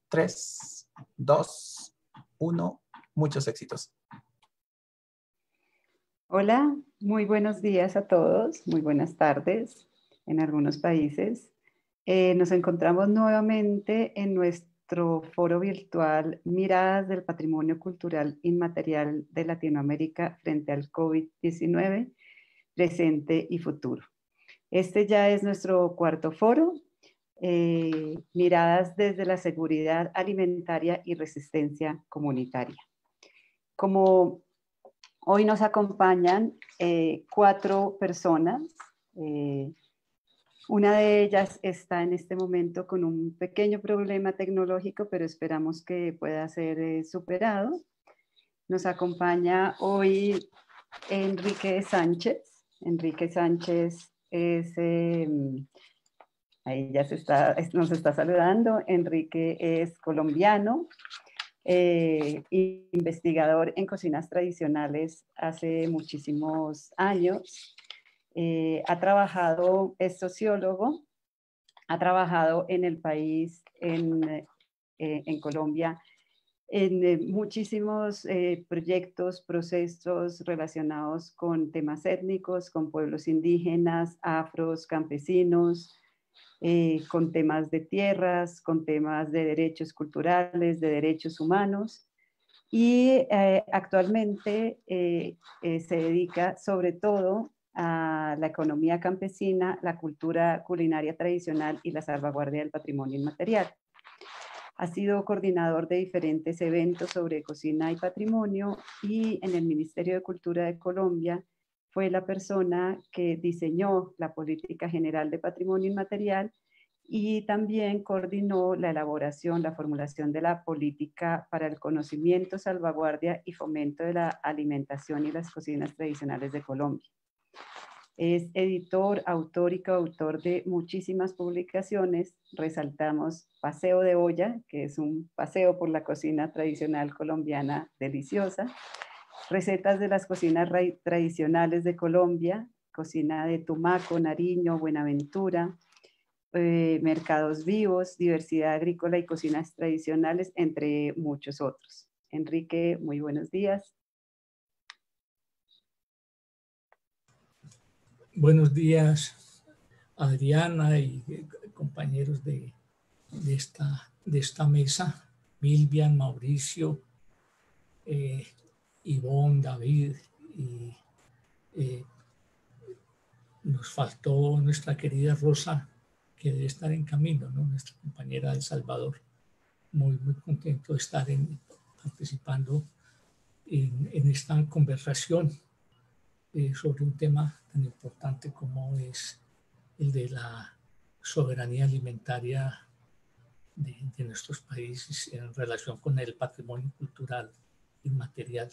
3, 2, 1. Muchos éxitos. Hola, muy buenos días a todos, muy buenas tardes en algunos países. Nos encontramos nuevamente en nuestro foro virtual Miradas del Patrimonio Cultural Inmaterial de Latinoamérica frente al COVID-19, presente y futuro. Este ya es nuestro cuarto foro, Miradas desde la seguridad alimentaria y resistencia comunitaria. Como hoy nos acompañan 4 personas. Una de ellas está en este momento con un pequeño problema tecnológico, pero esperamos que pueda ser superado. Nos acompaña hoy Enrique Sánchez. Enrique Sánchez es, ahí ya nos está saludando. Enrique es colombiano. Investigador en cocinas tradicionales hace muchísimos años. Es sociólogo, ha trabajado en el país, en Colombia, en muchísimos proyectos, procesos relacionados con temas étnicos, con pueblos indígenas, afros, campesinos, con temas de tierras, con temas de derechos culturales, de derechos humanos. Y actualmente se dedica sobre todo a la economía campesina, la cultura culinaria tradicional y la salvaguardia del patrimonio inmaterial. Ha sido coordinador de diferentes eventos sobre cocina y patrimonio, y en el Ministerio de Cultura de Colombia fue la persona que diseñó la Política General de Patrimonio Inmaterial y también coordinó la elaboración, la formulación de la política para el conocimiento, salvaguardia y fomento de la alimentación y las cocinas tradicionales de Colombia. Es editor, autor y coautor de muchísimas publicaciones. Resaltamos Paseo de Olla, que es un paseo por la cocina tradicional colombiana deliciosa. Recetas de las cocinas tradicionales de Colombia, cocina de Tumaco, Nariño, Buenaventura, mercados vivos, diversidad agrícola y cocinas tradicionales, entre muchos otros. Enrique, muy buenos días. Buenos días, Adriana y compañeros de esta mesa, Milvian, Mauricio, Ivonne, David, y nos faltó nuestra querida Rosa, que debe estar en camino, ¿no? Nuestra compañera de El Salvador. Muy contento de estar participando en esta conversación sobre un tema tan importante como es el de la soberanía alimentaria de nuestros países en relación con el patrimonio cultural inmaterial.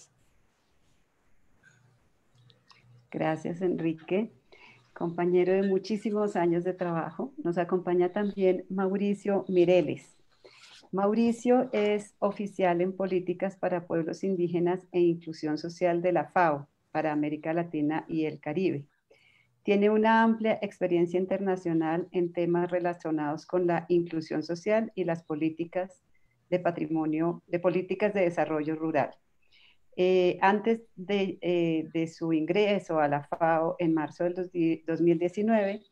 Gracias, Enrique. Compañero de muchísimos años de trabajo. Nos acompaña también Mauricio Mireles. Mauricio es oficial en políticas para pueblos indígenas e inclusión social de la FAO para América Latina y el Caribe. Tiene una amplia experiencia internacional en temas relacionados con la inclusión social y las políticas de patrimonio, de políticas de desarrollo rural. Antes de su ingreso a la FAO en marzo del 2019,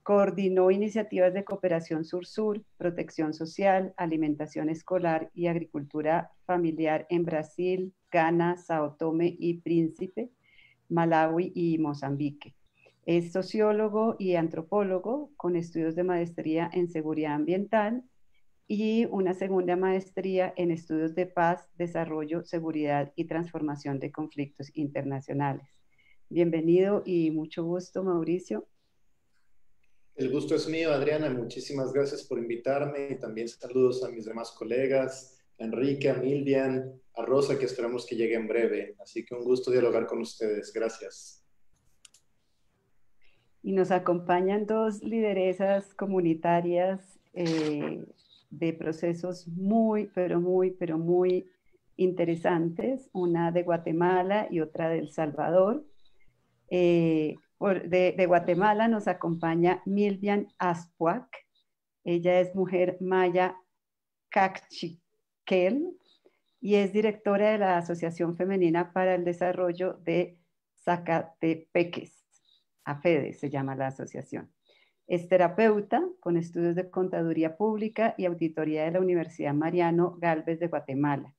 coordinó iniciativas de cooperación sur-sur, protección social, alimentación escolar y agricultura familiar en Brasil, Ghana, Sao Tomé y Príncipe, Malawi y Mozambique. Es sociólogo y antropólogo con estudios de maestría en seguridad ambiental y una segunda maestría en estudios de paz, desarrollo, seguridad y transformación de conflictos internacionales. Bienvenido y mucho gusto, Mauricio. El gusto es mío, Adriana. Muchísimas gracias por invitarme y también saludos a mis demás colegas, a Enrique, a Milvian, a Rosa, que esperamos que llegue en breve. Así que un gusto dialogar con ustedes. Gracias. Y nos acompañan 2 lideresas comunitarias de procesos muy interesantes, una de Guatemala y otra de El Salvador. De Guatemala nos acompaña Milvian Aspuac. Ella es mujer maya Cachiquel y es directora de la Asociación Femenina para el Desarrollo de Zacatepeques. AFEDE se llama la asociación. Es terapeuta con estudios de contaduría pública y auditoría de la Universidad Mariano Gálvez de Guatemala.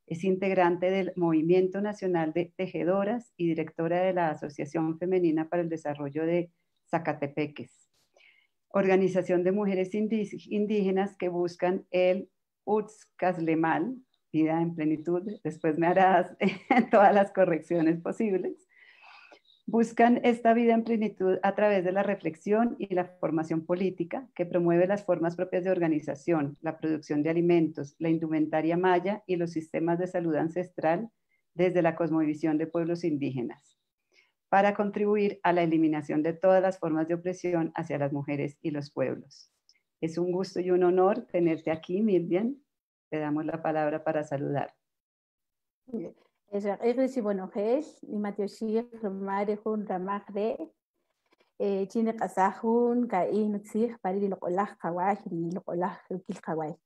Es integrante del Movimiento Nacional de Tejedoras y directora de la Asociación Femenina para el Desarrollo de Zacatepeques, organización de mujeres indígenas que buscan el Utzcaslemal, vida en plenitud, después me harás todas las correcciones posibles. Buscan esta vida en plenitud a través de la reflexión y la formación política que promueve las formas propias de organización, la producción de alimentos, la indumentaria maya y los sistemas de salud ancestral desde la cosmovisión de pueblos indígenas, para contribuir a la eliminación de todas las formas de opresión hacia las mujeres y los pueblos. Es un gusto y un honor tenerte aquí, Milvian. Te damos la palabra para saludar. Regressi Bonojes, ni Matioshi, Romare, Jun, Ramagre, Chine Kazajun, Kain, Tzig, Pariri, Locolaj, Kawaj, y Locolaj, Kawaj.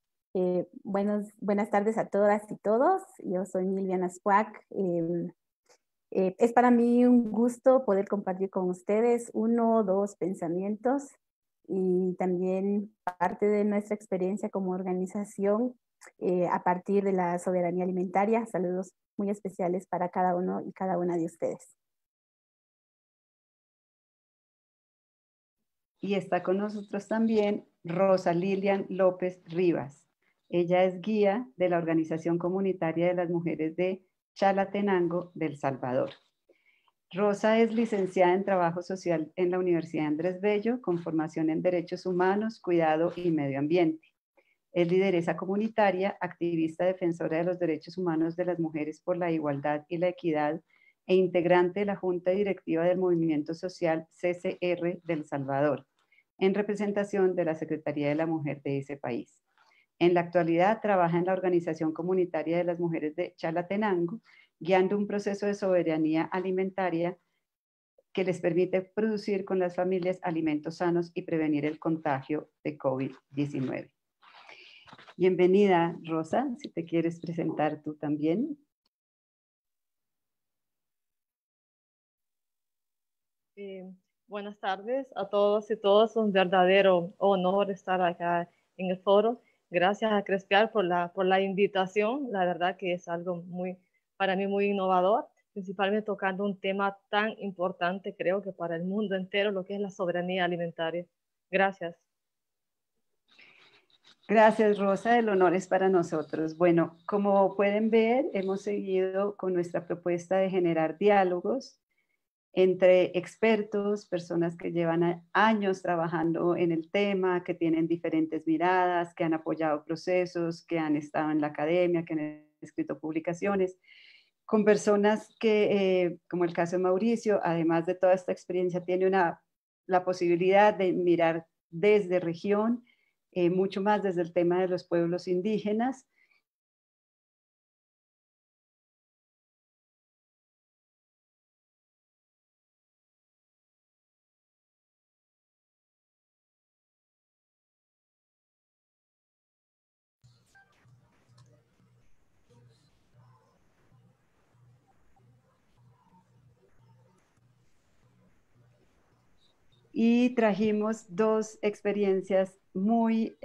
Buenas tardes a todas y todos. Yo soy Milvian Ascuac. Es para mí un gusto poder compartir con ustedes uno o dos pensamientos y también parte de nuestra experiencia como organización a partir de la soberanía alimentaria. Saludos muy especiales para cada uno y cada una de ustedes. Y está con nosotros también Rosa Lilian López Rivas. Ella es guía de la Organización Comunitaria de las Mujeres de Chalatenango del Salvador. Rosa es licenciada en Trabajo Social en la Universidad Andrés Bello, con formación en Derechos Humanos, Cuidado y Medio Ambiente. Es lideresa comunitaria, activista defensora de los derechos humanos de las mujeres por la igualdad y la equidad e integrante de la Junta Directiva del Movimiento Social CCR del Salvador, en representación de la Secretaría de la Mujer de ese país. En la actualidad trabaja en la Organización Comunitaria de las Mujeres de Chalatenango, guiando un proceso de soberanía alimentaria que les permite producir con las familias alimentos sanos y prevenir el contagio de COVID-19. Bienvenida, Rosa, si te quieres presentar tú también. Buenas tardes a todos y todas. Un verdadero honor estar acá en el foro. Gracias a Crespial por la invitación. La verdad que es algo para mí muy innovador, principalmente tocando un tema tan importante, creo que para el mundo entero, lo que es la soberanía alimentaria. Gracias. Gracias, Rosa. El honor es para nosotros. Bueno, como pueden ver, hemos seguido con nuestra propuesta de generar diálogos entre expertos, personas que llevan años trabajando en el tema, que tienen diferentes miradas, que han apoyado procesos, que han estado en la academia, que han escrito publicaciones, con personas que, como el caso de Mauricio, además de toda esta experiencia, tiene la posibilidad de mirar desde región, mucho más desde el tema de los pueblos indígenas. Y trajimos dos experiencias muy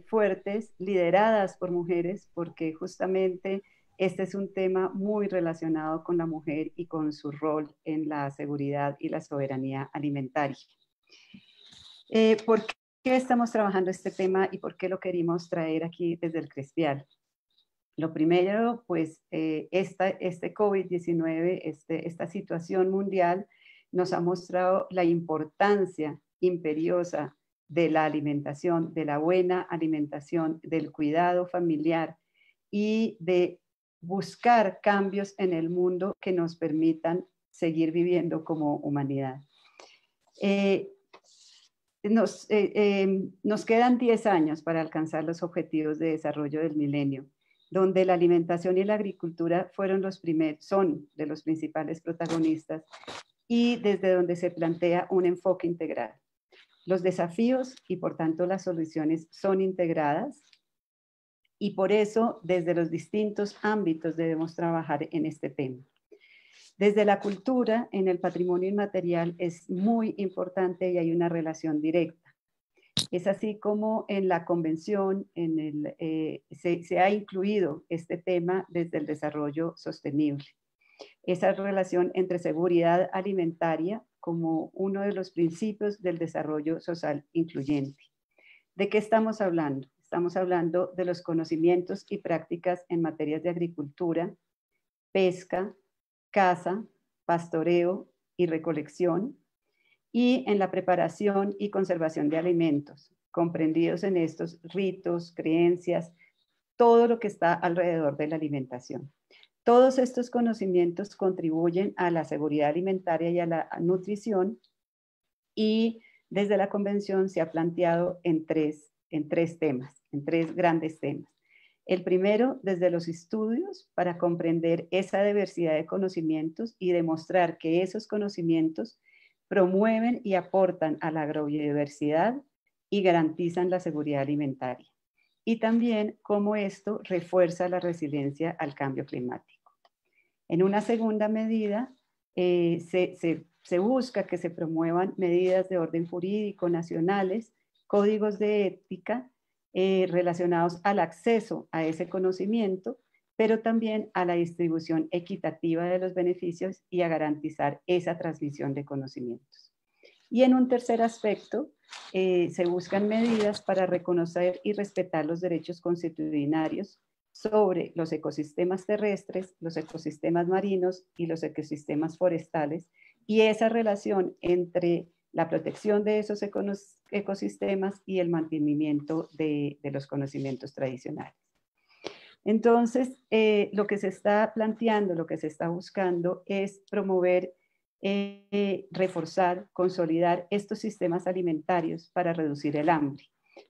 fuertes, lideradas por mujeres, porque justamente este es un tema muy relacionado con la mujer y con su rol en la seguridad y la soberanía alimentaria. ¿Por qué estamos trabajando este tema y por qué lo querimos traer aquí desde el Crespial? Lo primero, pues, este COVID-19, esta situación mundial, nos ha mostrado la importancia imperiosa de la alimentación, de la buena alimentación, del cuidado familiar y de buscar cambios en el mundo que nos permitan seguir viviendo como humanidad. Nos quedan 10 años para alcanzar los objetivos de desarrollo del milenio, donde la alimentación y la agricultura son de los principales protagonistas y desde donde se plantea un enfoque integral. Los desafíos y por tanto las soluciones son integradas Y por eso, desde los distintos ámbitos debemos trabajar en este tema. Desde la cultura, en el patrimonio inmaterial es muy importante y hay una relación directa. Es así como en la convención se ha incluido este tema desde el desarrollo sostenible. Esa relación entre seguridad alimentaria como uno de los principios del desarrollo social incluyente. ¿De qué estamos hablando? Estamos hablando de los conocimientos y prácticas en materias de agricultura, pesca, caza, pastoreo y recolección, y en la preparación y conservación de alimentos, comprendidos en estos ritos, creencias, todo lo que está alrededor de la alimentación. Todos estos conocimientos contribuyen a la seguridad alimentaria y a la nutrición, y desde la convención se ha planteado en tres grandes temas. El primero, desde los estudios, para comprender esa diversidad de conocimientos y demostrar que esos conocimientos promueven y aportan a la agrobiodiversidad y garantizan la seguridad alimentaria. Y también cómo esto refuerza la resiliencia al cambio climático. En una segunda medida, se busca que se promuevan medidas de orden jurídico nacionales, códigos de ética relacionados al acceso a ese conocimiento, pero también a la distribución equitativa de los beneficios y a garantizar esa transmisión de conocimientos. Y en un tercer aspecto, se buscan medidas para reconocer y respetar los derechos consuetudinarios sobre los ecosistemas terrestres, los ecosistemas marinos y los ecosistemas forestales, y esa relación entre la protección de esos ecosistemas y el mantenimiento de los conocimientos tradicionales. Entonces, lo que se está planteando, lo que se está buscando es promover, reforzar, consolidar estos sistemas alimentarios para reducir el hambre,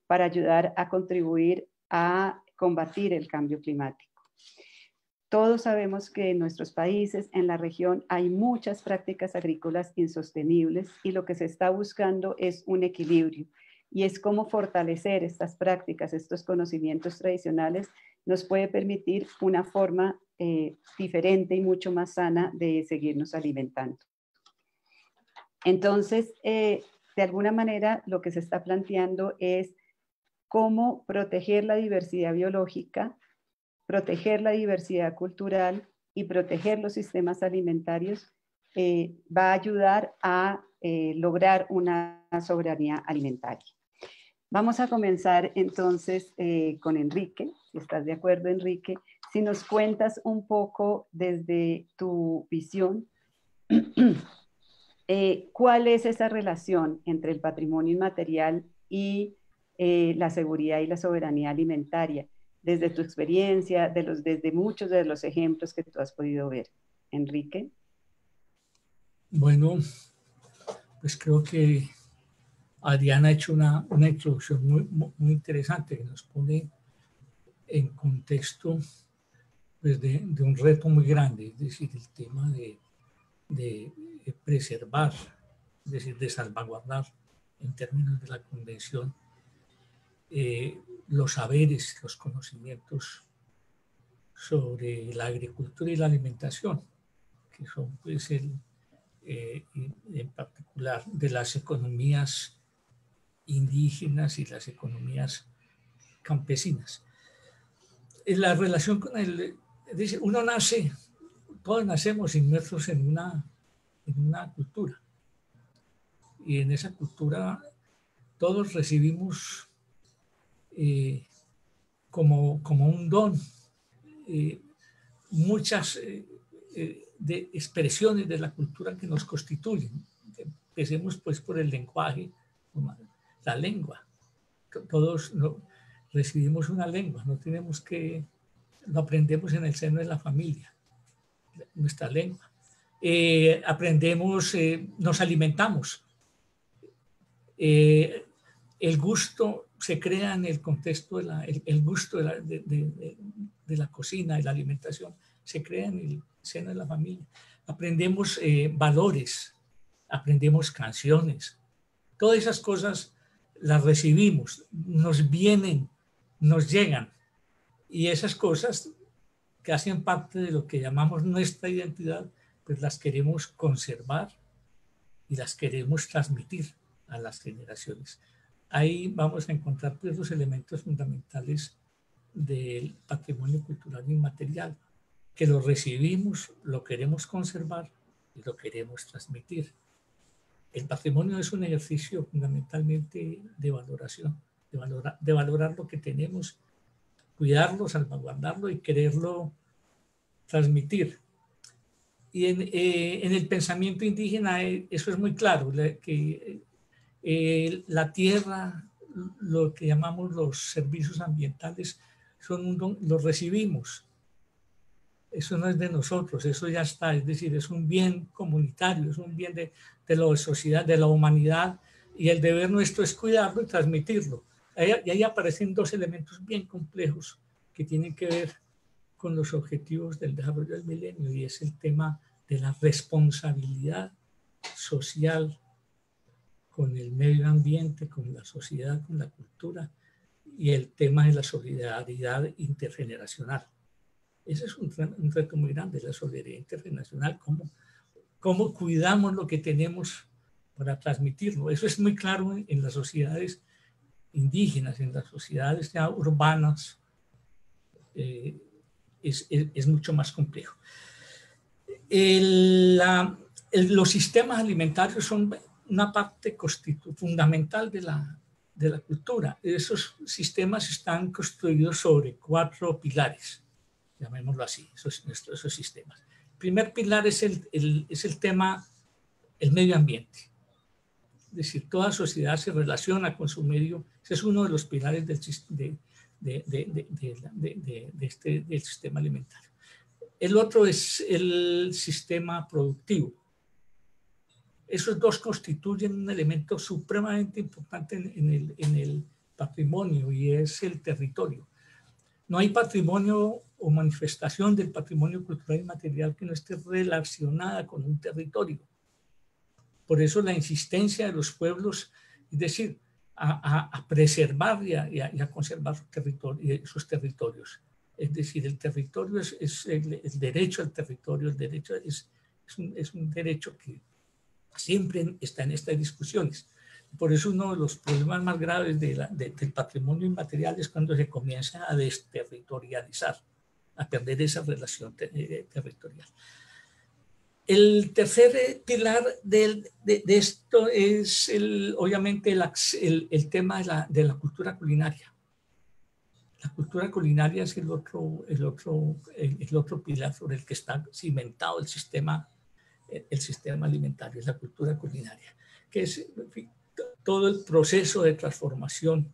para ayudar a contribuir a combatir el cambio climático. Todos sabemos que en nuestros países, en la región, hay muchas prácticas agrícolas insostenibles y lo que se está buscando es un equilibrio, y es cómo fortalecer estas prácticas, estos conocimientos tradicionales, nos puede permitir una forma diferente y mucho más sana de seguirnos alimentando. Entonces, de alguna manera, lo que se está planteando es cómo proteger la diversidad biológica, proteger la diversidad cultural y proteger los sistemas alimentarios va a ayudar a lograr una soberanía alimentaria. Vamos a comenzar entonces con Enrique, si estás de acuerdo, Enrique, si nos cuentas un poco desde tu visión, ¿cuál es esa relación entre el patrimonio inmaterial y la seguridad y la soberanía alimentaria? Desde tu experiencia, desde muchos de los ejemplos que tú has podido ver. Enrique. Bueno, pues creo que Adriana ha hecho una introducción muy interesante que nos pone en contexto pues, de un reto muy grande, es decir, el tema de preservar, es decir, de salvaguardar en términos de la convención los saberes, los conocimientos sobre la agricultura y la alimentación, que son pues en particular de las economías indígenas y las economías campesinas. La relación con dice, todos nacemos inmersos en una cultura, y en esa cultura todos recibimos como un don muchas de expresiones de la cultura que nos constituyen. Empecemos pues por el lenguaje, la lengua. Todos recibimos una lengua, lo aprendemos en el seno de la familia, nuestra lengua. Aprendemos, nos alimentamos. El gusto se crea en el contexto el gusto de la cocina y la alimentación se crea en el seno de la familia. Aprendemos valores, aprendemos canciones. Todas esas cosas las recibimos, nos vienen, nos llegan Y esas cosas que hacen parte de lo que llamamos nuestra identidad, pues las queremos conservar y las queremos transmitir a las generaciones. Ahí vamos a encontrar pues, los elementos fundamentales del patrimonio cultural inmaterial, que lo recibimos, lo queremos conservar y lo queremos transmitir. El patrimonio es un ejercicio fundamentalmente de valoración, de valorar lo que tenemos, cuidarlo, salvaguardarlo y quererlo transmitir. Y en el pensamiento indígena eso es muy claro, que la tierra, lo que llamamos los servicios ambientales, los recibimos. Eso no es de nosotros, eso ya está, es decir, es un bien comunitario, es un bien de la sociedad, de la humanidad, y el deber nuestro es cuidarlo y transmitirlo. Y ahí aparecen dos elementos bien complejos que tienen que ver con los objetivos del desarrollo del milenio, y es el tema de la responsabilidad social con el medio ambiente, con la sociedad, con la cultura, y el tema de la solidaridad intergeneracional. Ese es un reto muy grande, la solidaridad intergeneracional, cómo cuidamos lo que tenemos para transmitirlo. Eso es muy claro en las sociedades indígenas, en las sociedades ya urbanas, es mucho más complejo. Los sistemas alimentarios son una parte fundamental de la cultura. Esos sistemas están construidos sobre 4 pilares, llamémoslo así, esos sistemas. El primer pilar es el tema, el medio ambiente. Es decir, toda sociedad se relaciona con su medio. Ese es uno de los pilares del sistema alimentario. El otro es el sistema productivo. Esos dos constituyen un elemento supremamente importante en el patrimonio, y es el territorio. No hay patrimonio o manifestación del patrimonio cultural y material que no esté relacionada con un territorio. Por eso la insistencia de los pueblos, es decir, a preservar y a conservar sus territorios. Es decir, el territorio es el derecho al territorio, el derecho es un derecho que siempre está en estas discusiones. Por eso uno de los problemas más graves del patrimonio inmaterial es cuando se comienza a desterritorializar, a perder esa relación territorial. El tercer pilar de esto es obviamente el tema de la cultura culinaria. La cultura culinaria es el otro pilar sobre el que está cimentado el sistema alimentario, es la cultura culinaria, que es todo el proceso de transformación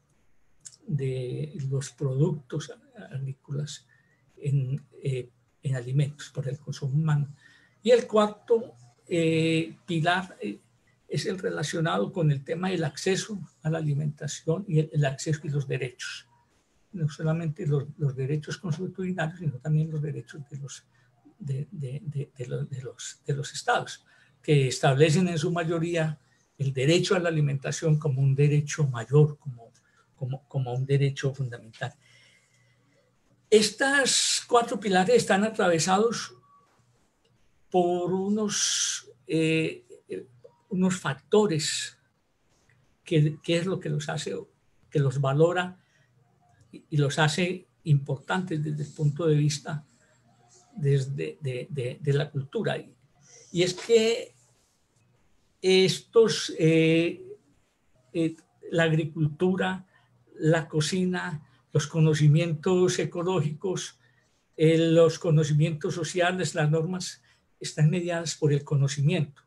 de los productos agrícolas en alimentos para el consumo humano. Y el cuarto pilar es el relacionado con el tema del acceso a la alimentación y el acceso y los derechos. No solamente los derechos consuetudinarios, sino también los derechos de los estados, que establecen en su mayoría el derecho a la alimentación como un derecho mayor, como un derecho fundamental. Estos 4 pilares están atravesados por unos factores que es lo que los hace, que los valora y los hace importantes desde el punto de vista de la cultura. Y es que la agricultura, la cocina, los conocimientos ecológicos, los conocimientos sociales, las normas, están mediadas por el conocimiento.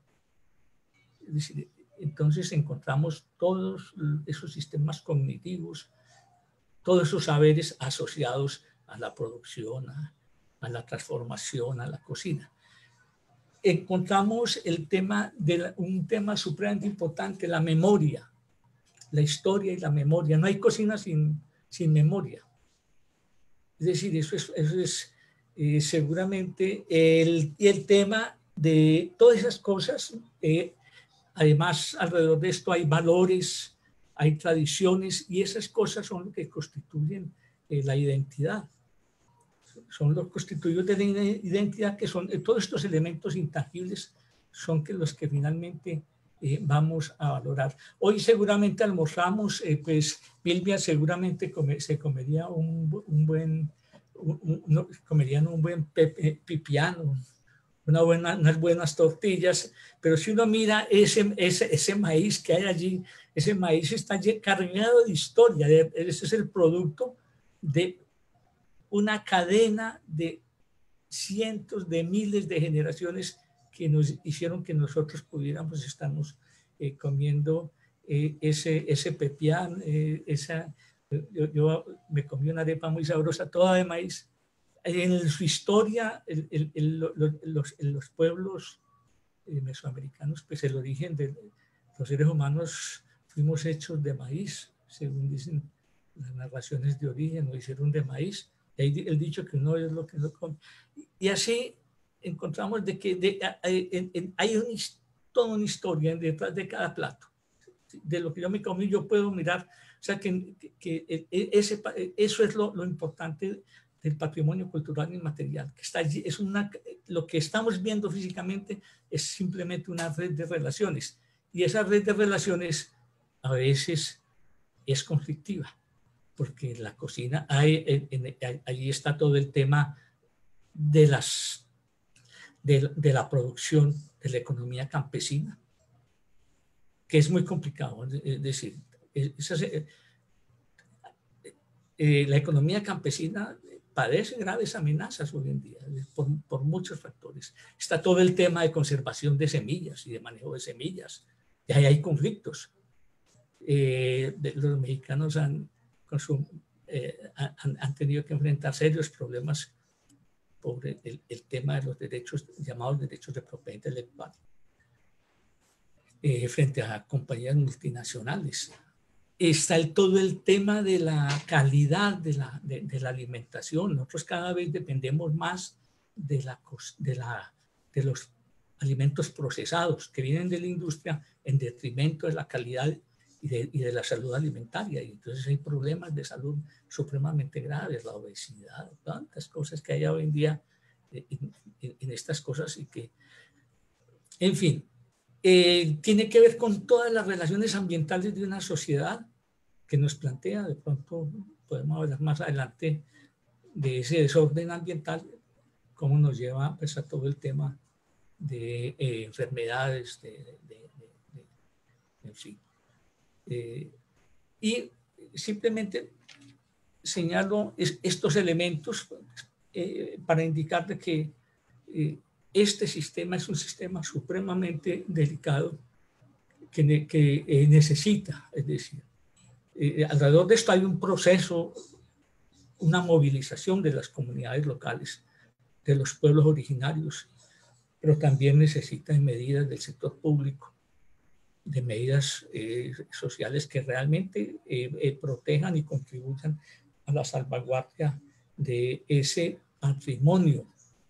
Es decir, entonces encontramos todos esos sistemas cognitivos, todos esos saberes asociados a la producción, a la transformación, a la cocina. Encontramos un tema supremamente importante, la memoria, la historia y la memoria. No hay cocina sin memoria. Es decir, eso es seguramente el tema de todas esas cosas. Además, alrededor de esto hay valores, hay tradiciones, y esas cosas son lo que constituyen la identidad. son los constituidos de la identidad, que son todos estos elementos intangibles, son los que finalmente vamos a valorar. Hoy seguramente almorzamos, pues Milvia seguramente se comería comerían un buen pipiano, unas buenas tortillas, pero si uno mira ese maíz que hay allí, ese maíz está cargado de historia, ese es el producto de una cadena de cientos de miles de generaciones que nos hicieron que nosotros pudiéramos estarnos comiendo ese pepián, yo me comí una arepa muy sabrosa, toda de maíz. En su historia, los pueblos mesoamericanos, pues el origen de los seres humanos fuimos hechos de maíz, según dicen las narraciones de origen, nos hicieron de maíz. Y hay el dicho que uno es lo que no come. Y así encontramos de que hay toda una historia detrás de cada plato. De lo que yo me comí, yo puedo mirar. O sea, eso es lo importante del patrimonio cultural inmaterial, que está allí. Lo que estamos viendo físicamente es simplemente una red de relaciones. Y esa red de relaciones a veces es conflictiva, porque en la cocina allí está todo el tema de la producción, de la economía campesina, que es muy complicado. Es decir, la economía campesina padece graves amenazas hoy en día por muchos factores. Está todo el tema de conservación de semillas y de manejo de semillas. Y ahí hay conflictos. Los mexicanos han tenido que enfrentar serios problemas por el tema de los derechos, llamados derechos de propiedad intelectual, frente a compañías multinacionales. Está todo el tema de la calidad de la alimentación. Nosotros cada vez dependemos más de los alimentos procesados que vienen de la industria en detrimento de la calidad y de la salud alimentaria. Y entonces hay problemas de salud supremamente graves, la obesidad, tantas cosas que hay hoy en día en estas cosas y que, en fin, tiene que ver con todas las relaciones ambientales de una sociedad que nos plantea. De pronto podemos hablar más adelante de ese desorden ambiental, cómo nos lleva pues, a todo el tema de enfermedades, en fin. Y simplemente señalo estos elementos para indicar de que este sistema es un sistema supremamente delicado que necesita, es decir, alrededor de esto hay un proceso, una movilización de las comunidades locales, de los pueblos originarios, pero también necesita medidas del sector público, de medidas sociales que realmente protejan y contribuyan a la salvaguardia de ese patrimonio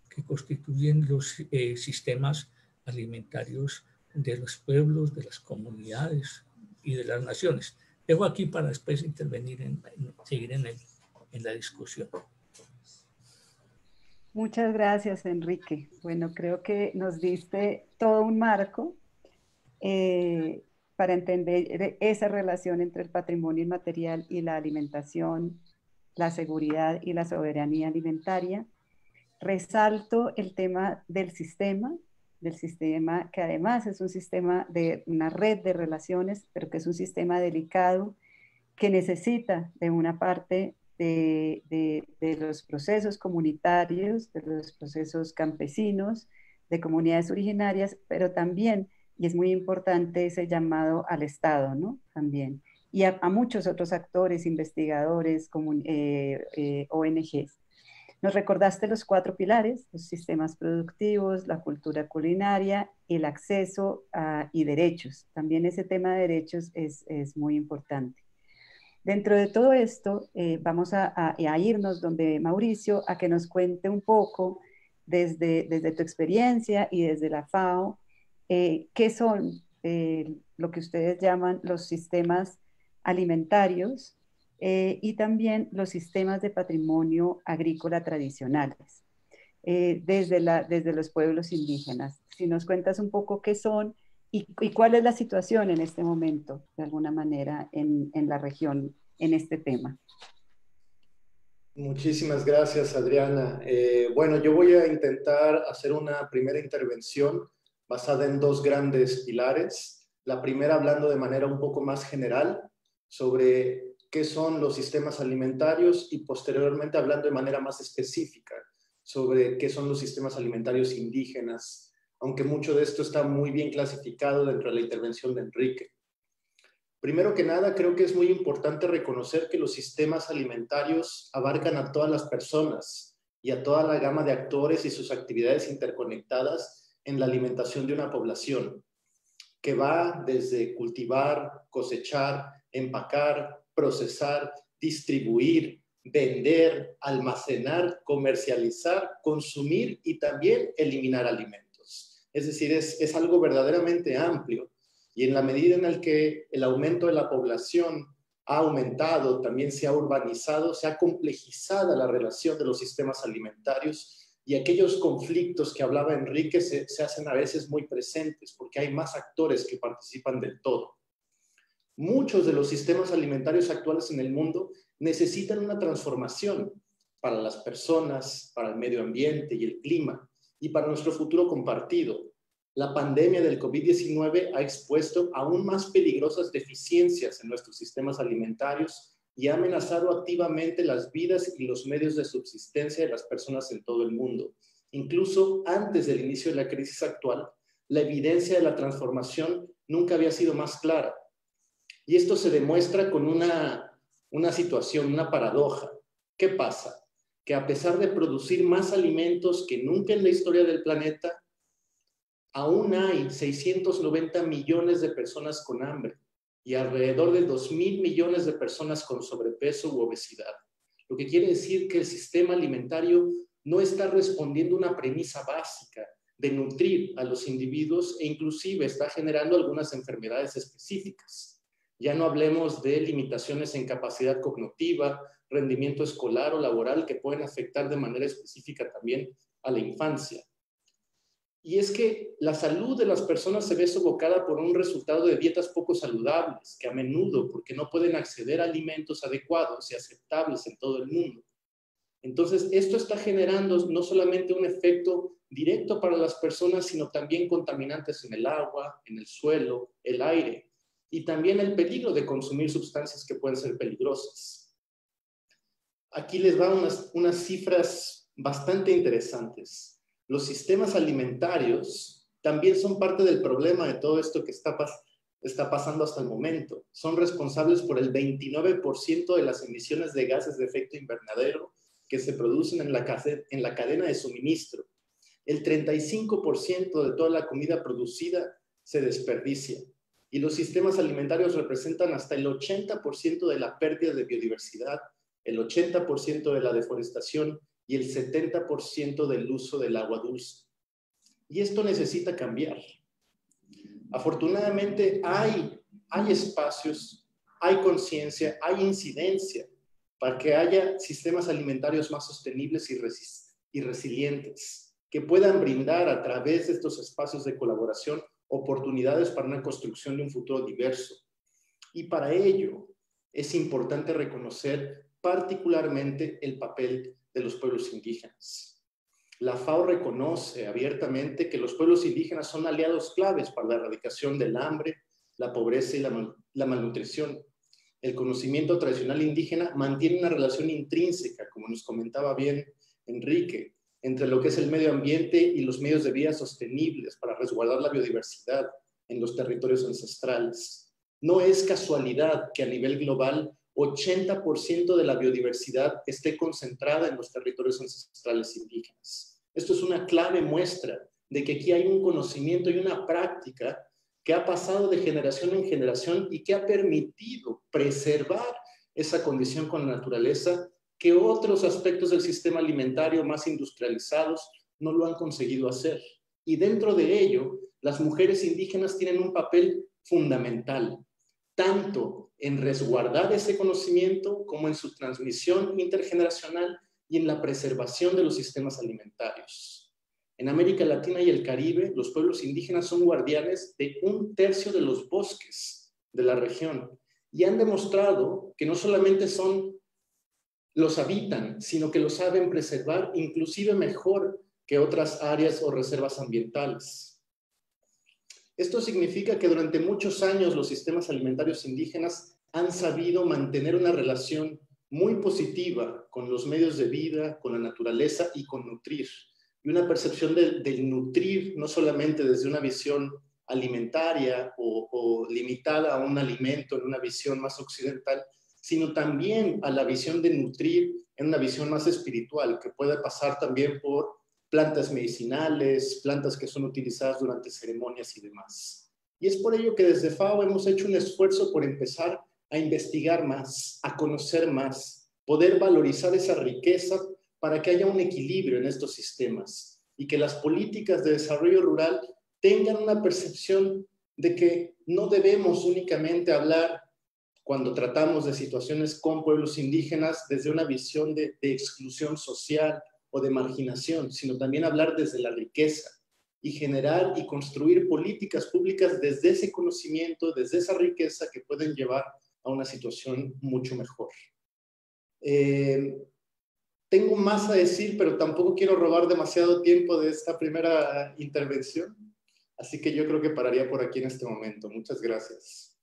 que constituyen los sistemas alimentarios de los pueblos, de las comunidades y de las naciones. Dejo aquí para después intervenir, seguir en la discusión. Muchas gracias, Enrique. Bueno, creo que nos diste todo un marco para entender esa relación entre el patrimonio inmaterial y la alimentación, la seguridad y la soberanía alimentaria. Resalto el tema del sistema que además es un sistema de una red de relaciones, pero que es un sistema delicado que necesita de una parte de los procesos comunitarios, de los procesos campesinos, de comunidades originarias, pero también, y es muy importante ese llamado al Estado, ¿no? También. Y a muchos otros actores, investigadores, ONGs. Nos recordaste los 4 pilares: los sistemas productivos, la cultura culinaria, el acceso y derechos. También ese tema de derechos es muy importante. Dentro de todo esto, vamos a irnos donde Mauricio, a que nos cuente un poco desde tu experiencia y desde la FAO, qué son lo que ustedes llaman los sistemas alimentarios y también los sistemas de patrimonio agrícola tradicionales, desde los pueblos indígenas. Si nos cuentas un poco qué son y cuál es la situación en este momento, de alguna manera, en la región en este tema. Muchísimas gracias, Adriana. Bueno, yo voy a intentar hacer una primera intervención basada en dos grandes pilares. La primera hablando de manera un poco más general sobre qué son los sistemas alimentarios y posteriormente hablando de manera más específica sobre qué son los sistemas alimentarios indígenas, aunque mucho de esto está muy bien clasificado dentro de la intervención de Enrique. Primero que nada, creo que es muy importante reconocer que los sistemas alimentarios abarcan a todas las personas y a toda la gama de actores y sus actividades interconectadas en la alimentación de una población, que va desde cultivar, cosechar, empacar, procesar, distribuir, vender, almacenar, comercializar, consumir y también eliminar alimentos. Es decir, es algo verdaderamente amplio. Y en la medida en la que el aumento de la población ha aumentado, también se ha urbanizado, se ha complejizado la relación de los sistemas alimentarios y aquellos conflictos que hablaba Enrique se hacen a veces muy presentes porque hay más actores que participan del todo. Muchos de los sistemas alimentarios actuales en el mundo necesitan una transformación para las personas, para el medio ambiente y el clima y para nuestro futuro compartido. La pandemia del COVID-19 ha expuesto aún más peligrosas deficiencias en nuestros sistemas alimentarios y ha amenazado activamente las vidas y los medios de subsistencia de las personas en todo el mundo. Incluso antes del inicio de la crisis actual, la evidencia de la transformación nunca había sido más clara. Y esto se demuestra con una situación, una paradoja. ¿Qué pasa? Que a pesar de producir más alimentos que nunca en la historia del planeta, aún hay 690 millones de personas con hambre y alrededor de 2.000 millones de personas con sobrepeso u obesidad. Lo que quiere decir que el sistema alimentario no está respondiendo a una premisa básica de nutrir a los individuos e inclusive está generando algunas enfermedades específicas. Ya no hablemos de limitaciones en capacidad cognitiva, rendimiento escolar o laboral que pueden afectar de manera específica también a la infancia. Y es que la salud de las personas se ve sofocada por un resultado de dietas poco saludables, que a menudo, porque no pueden acceder a alimentos adecuados y aceptables en todo el mundo. Entonces, esto está generando no solamente un efecto directo para las personas, sino también contaminantes en el agua, en el suelo, el aire, y también el peligro de consumir sustancias que pueden ser peligrosas. Aquí les va unas cifras bastante interesantes. Los sistemas alimentarios también son parte del problema de todo esto que está pasando hasta el momento. Son responsables por el 29% de las emisiones de gases de efecto invernadero que se producen en la cadena de suministro. El 35% de toda la comida producida se desperdicia. Y los sistemas alimentarios representan hasta el 80% de la pérdida de biodiversidad, el 80% de la deforestación y el 70% del uso del agua dulce. Y esto necesita cambiar. Afortunadamente hay espacios, hay conciencia, hay incidencia para que haya sistemas alimentarios más sostenibles y resilientes, que puedan brindar a través de estos espacios de colaboración oportunidades para una construcción de un futuro diverso. Y para ello es importante reconocer particularmente el papel de los pueblos indígenas. La FAO reconoce abiertamente que los pueblos indígenas son aliados claves para la erradicación del hambre, la pobreza y la malnutrición. El conocimiento tradicional indígena mantiene una relación intrínseca, como nos comentaba bien Enrique, entre lo que es el medio ambiente y los medios de vida sostenibles para resguardar la biodiversidad en los territorios ancestrales. No es casualidad que a nivel global 80% de la biodiversidad esté concentrada en los territorios ancestrales indígenas. Esto es una clave muestra de que aquí hay un conocimiento y una práctica que ha pasado de generación en generación y que ha permitido preservar esa condición con la naturaleza que otros aspectos del sistema alimentario más industrializados no lo han conseguido hacer. Y dentro de ello, las mujeres indígenas tienen un papel fundamental. tanto en resguardar ese conocimiento como en su transmisión intergeneracional y en la preservación de los sistemas alimentarios. En América Latina y el Caribe, los pueblos indígenas son guardianes de 1/3 de los bosques de la región y han demostrado que no solamente los habitan, sino que los saben preservar inclusive mejor que otras áreas o reservas ambientales. Esto significa que durante muchos años los sistemas alimentarios indígenas han sabido mantener una relación muy positiva con los medios de vida, con la naturaleza y con nutrir. Y una percepción del nutrir no solamente desde una visión alimentaria o limitada a un alimento en una visión más occidental, sino también a la visión de nutrir en una visión más espiritual, que puede pasar también por plantas medicinales, plantas que son utilizadas durante ceremonias y demás. Y es por ello que desde FAO hemos hecho un esfuerzo por empezar a investigar más, a conocer más, poder valorizar esa riqueza para que haya un equilibrio en estos sistemas y que las políticas de desarrollo rural tengan una percepción de que no debemos únicamente hablar cuando tratamos de situaciones con pueblos indígenas desde una visión de exclusión social o de marginación, sino también hablar desde la riqueza y generar y construir políticas públicas desde ese conocimiento, desde esa riqueza que pueden llevar a una situación mucho mejor. Tengo más a decir, pero tampoco quiero robar demasiado tiempo de esta primera intervención, así que yo creo que pararía por aquí en este momento. Muchas gracias.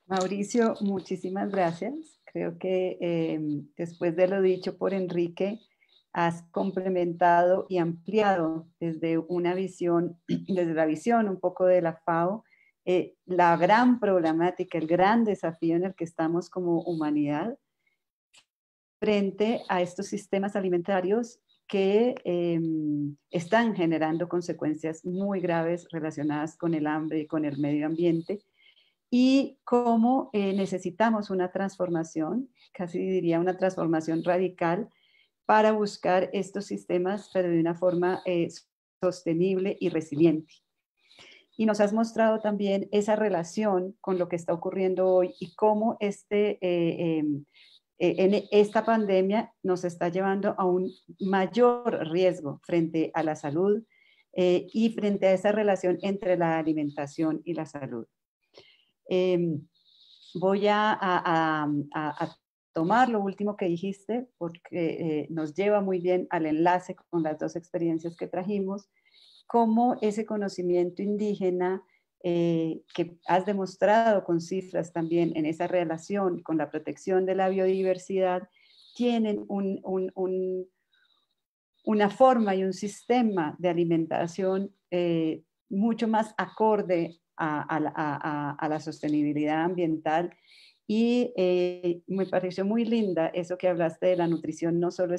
Mauricio, muchísimas gracias. Creo que después de lo dicho por Enrique, has complementado y ampliado desde una visión, desde la visión un poco de la FAO, la gran problemática, el gran desafío en el que estamos como humanidad frente a estos sistemas alimentarios que están generando consecuencias muy graves relacionadas con el hambre y con el medio ambiente, y cómo necesitamos una transformación, casi diría una transformación radical, para buscar estos sistemas, pero de una forma sostenible y resiliente. Y nos has mostrado también esa relación con lo que está ocurriendo hoy y cómo en esta pandemia nos está llevando a un mayor riesgo frente a la salud y frente a esa relación entre la alimentación y la salud. Voy a tomar lo último que dijiste porque nos lleva muy bien al enlace con las dos experiencias que trajimos, cómo ese conocimiento indígena que has demostrado con cifras también en esa relación con la protección de la biodiversidad, tienen una forma y un sistema de alimentación mucho más acorde a la sostenibilidad ambiental. Y me pareció muy linda eso que hablaste de la nutrición, no solo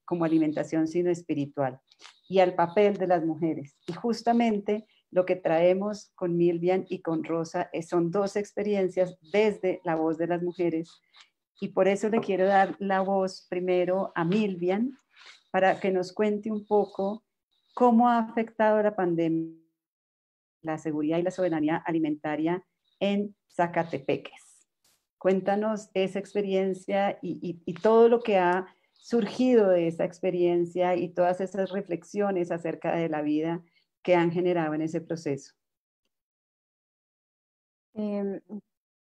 como alimentación, sino espiritual, y al papel de las mujeres. Y justamente lo que traemos con Milvian y con Rosa son dos experiencias desde la voz de las mujeres. Y por eso le quiero dar la voz primero a Milvian, para que nos cuente un poco cómo ha afectado la pandemia la seguridad y la soberanía alimentaria en Zacatepeques. Cuéntanos esa experiencia y todo lo que ha surgido de esa experiencia y todas esas reflexiones acerca de la vida que han generado en ese proceso.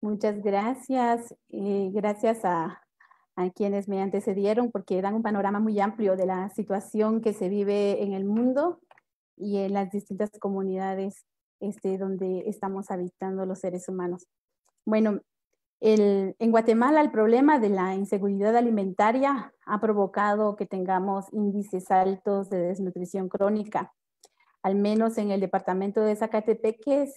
Muchas gracias. Gracias a quienes me antecedieron porque dan un panorama muy amplio de la situación que se vive en el mundo y en las distintas comunidades donde estamos habitando los seres humanos. Bueno, en Guatemala el problema de la inseguridad alimentaria ha provocado que tengamos índices altos de desnutrición crónica. Al menos en el departamento de Zacatepeques,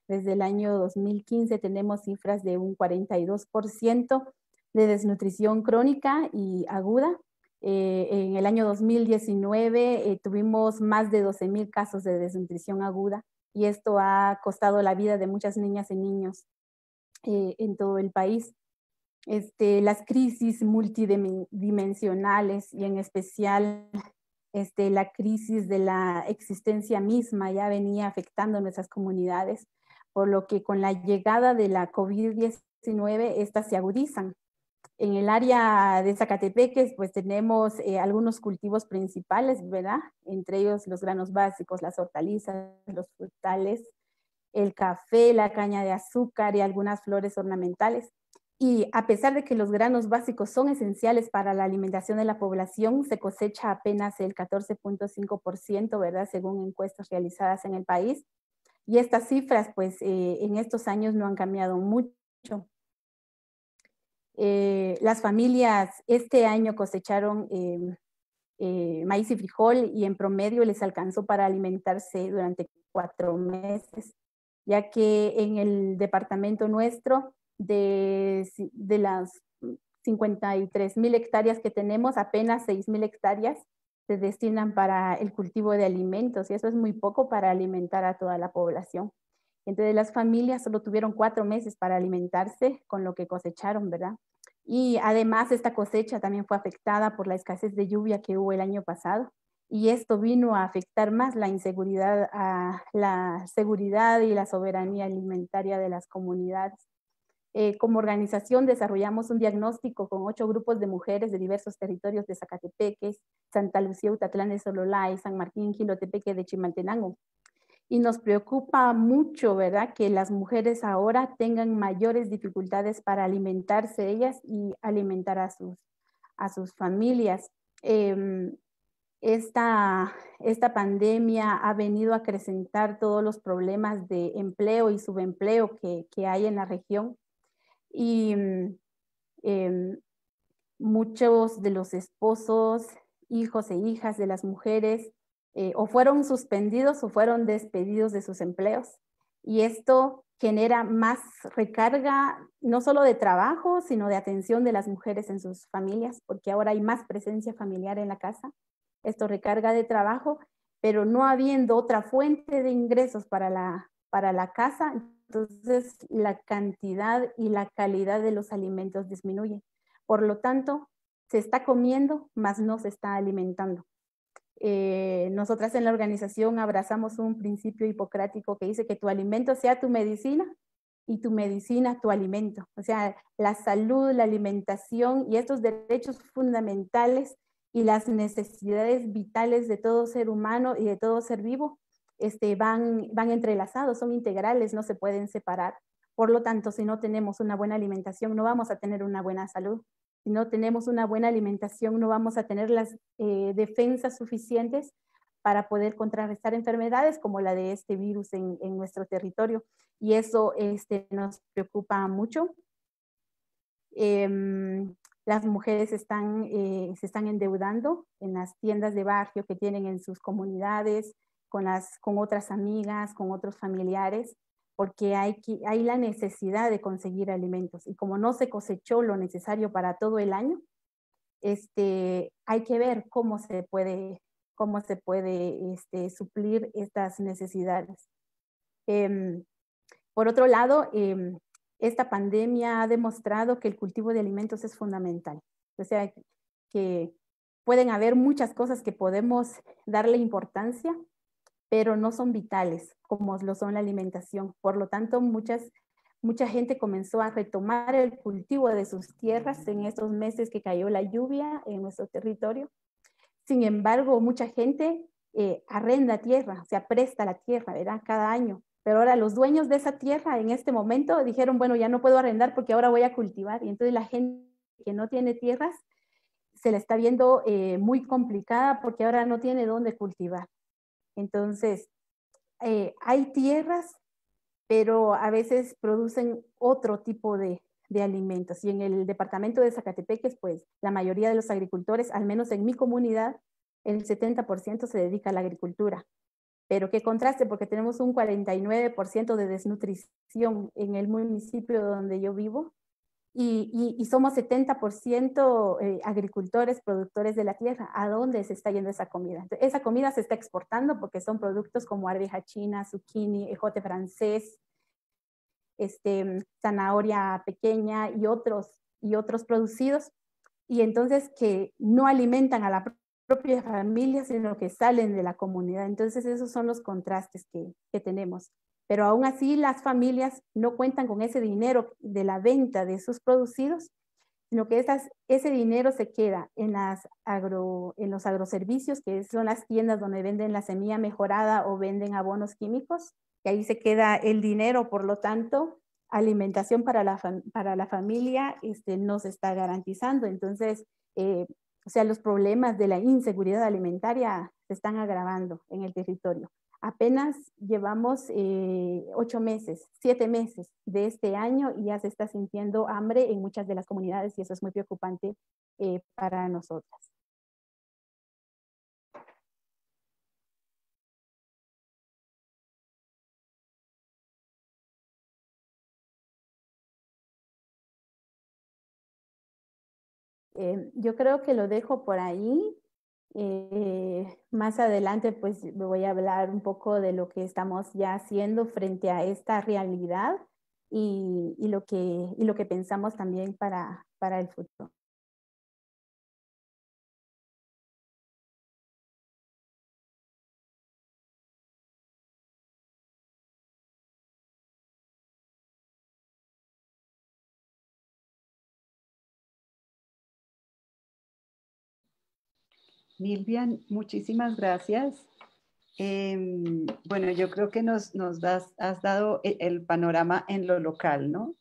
desde el año 2015 tenemos cifras de un 42% de desnutrición crónica y aguda. En el año 2019 tuvimos más de 12,000 casos de desnutrición aguda y esto ha costado la vida de muchas niñas y niños en todo el país. Las crisis multidimensionales y en especial la crisis de la existencia misma ya venía afectando nuestras comunidades por lo que con la llegada de la COVID-19 estas se agudizan. En el área de Zacatepeques, pues tenemos algunos cultivos principales, ¿verdad? Entre ellos los granos básicos, las hortalizas, los frutales, el café, la caña de azúcar y algunas flores ornamentales. Y a pesar de que los granos básicos son esenciales para la alimentación de la población, se cosecha apenas el 14.5%, ¿verdad? Según encuestas realizadas en el país. Y estas cifras, pues, en estos años no han cambiado mucho. Las familias este año cosecharon maíz y frijol y en promedio les alcanzó para alimentarse durante 4 meses, ya que en el departamento nuestro, de las 53.000 hectáreas que tenemos, apenas 6.000 hectáreas se destinan para el cultivo de alimentos, y eso es muy poco para alimentar a toda la población. Entonces las familias solo tuvieron 4 meses para alimentarse con lo que cosecharon, ¿verdad? Y además esta cosecha también fue afectada por la escasez de lluvia que hubo el año pasado, y esto vino a afectar más la inseguridad, a la seguridad y la soberanía alimentaria de las comunidades. Como organización desarrollamos un diagnóstico con 8 grupos de mujeres de diversos territorios de Zacatepeques, Santa Lucía, Utatlán de Sololay, San Martín, Jilotepeque de Chimaltenango. Y nos preocupa mucho, ¿verdad?, que las mujeres ahora tengan mayores dificultades para alimentarse ellas y alimentar a sus familias. Esta pandemia ha venido a acrecentar todos los problemas de empleo y subempleo que hay en la región. Y muchos de los esposos, hijos e hijas de las mujeres o fueron suspendidos o fueron despedidos de sus empleos. Y esto genera más recarga, no solo de trabajo, sino de atención de las mujeres en sus familias, porque ahora hay más presencia familiar en la casa. Esto recarga de trabajo, pero no habiendo otra fuente de ingresos para la casa, entonces la cantidad y la calidad de los alimentos disminuye. Por lo tanto, se está comiendo, mas no se está alimentando. Nosotras en la organización abrazamos un principio hipocrático que dice que tu alimento sea tu medicina y tu medicina tu alimento. O sea, la salud, la alimentación y estos derechos fundamentales y las necesidades vitales de todo ser humano y de todo ser vivo van entrelazados, son integrales, no se pueden separar. Por lo tanto, si no tenemos una buena alimentación, no vamos a tener una buena salud. Si no tenemos una buena alimentación, no vamos a tener las defensas suficientes para poder contrarrestar enfermedades como la de este virus en nuestro territorio. Y eso nos preocupa mucho. Las mujeres se están endeudando en las tiendas de barrio que tienen en sus comunidades, con otras amigas, con otros familiares, porque hay la necesidad de conseguir alimentos. Y como no se cosechó lo necesario para todo el año, hay que ver cómo se puede suplir estas necesidades. Por otro lado, esta pandemia ha demostrado que el cultivo de alimentos es fundamental. O sea, que pueden haber muchas cosas que podemos darle importancia, pero no son vitales como lo son la alimentación. Por lo tanto, mucha gente comenzó a retomar el cultivo de sus tierras en estos meses que cayó la lluvia en nuestro territorio. Sin embargo, mucha gente arrenda tierra, o sea, presta la tierra, ¿verdad?, cada año. Pero ahora los dueños de esa tierra en este momento dijeron, bueno, ya no puedo arrendar porque ahora voy a cultivar. Y entonces la gente que no tiene tierras se la está viendo muy complicada porque ahora no tiene dónde cultivar. Entonces, hay tierras, pero a veces producen otro tipo de alimentos. Y en el departamento de Zacatepeques, pues la mayoría de los agricultores, al menos en mi comunidad, el 70% se dedica a la agricultura. Pero qué contraste, porque tenemos un 49% de desnutrición en el municipio donde yo vivo. Y somos 70% agricultores, productores de la tierra. ¿A dónde se está yendo esa comida? Entonces, esa comida se está exportando porque son productos como arveja china, zucchini, ejote francés, zanahoria pequeña y otros producidos. Y entonces que no alimentan a la propia familia, sino que salen de la comunidad. Entonces esos son los contrastes que tenemos. pero aún así las familias no cuentan con ese dinero de la venta de sus producidos, sino que ese dinero se queda en los agroservicios, que son las tiendas donde venden la semilla mejorada o venden abonos químicos, y ahí se queda el dinero. Por lo tanto, alimentación para la familia no se está garantizando. Entonces, o sea, los problemas de la inseguridad alimentaria se están agravando en el territorio. Apenas llevamos 8 meses, 7 meses de este año y ya se está sintiendo hambre en muchas de las comunidades y eso es muy preocupante para nosotras. Yo creo que lo dejo por ahí. Más adelante pues voy a hablar un poco de lo que estamos ya haciendo frente a esta realidad y lo que pensamos también para el futuro. Milvian, muchísimas gracias. Bueno, yo creo que has dado el panorama en lo local, ¿no?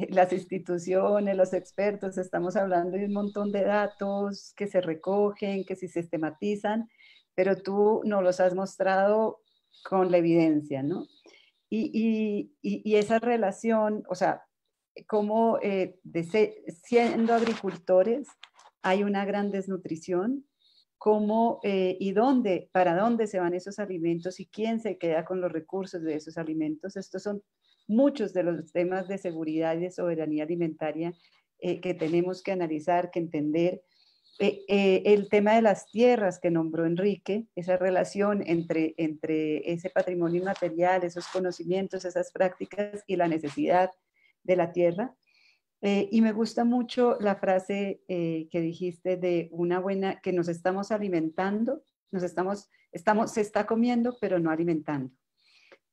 Las instituciones, los expertos, estamos hablando de un montón de datos que se recogen, que se sistematizan, pero tú nos los has mostrado con la evidencia, ¿no? Y esa relación, o sea, cómo siendo agricultores hay una gran desnutrición, cómo y dónde, para dónde se van esos alimentos y quién se queda con los recursos de esos alimentos. Estos son muchos de los temas de seguridad y de soberanía alimentaria que tenemos que analizar, que entender. El tema de las tierras que nombró Enrique, esa relación entre ese patrimonio inmaterial, esos conocimientos, esas prácticas y la necesidad de la tierra. Y me gusta mucho la frase que dijiste de una buena, que nos estamos alimentando, se está comiendo, pero no alimentando.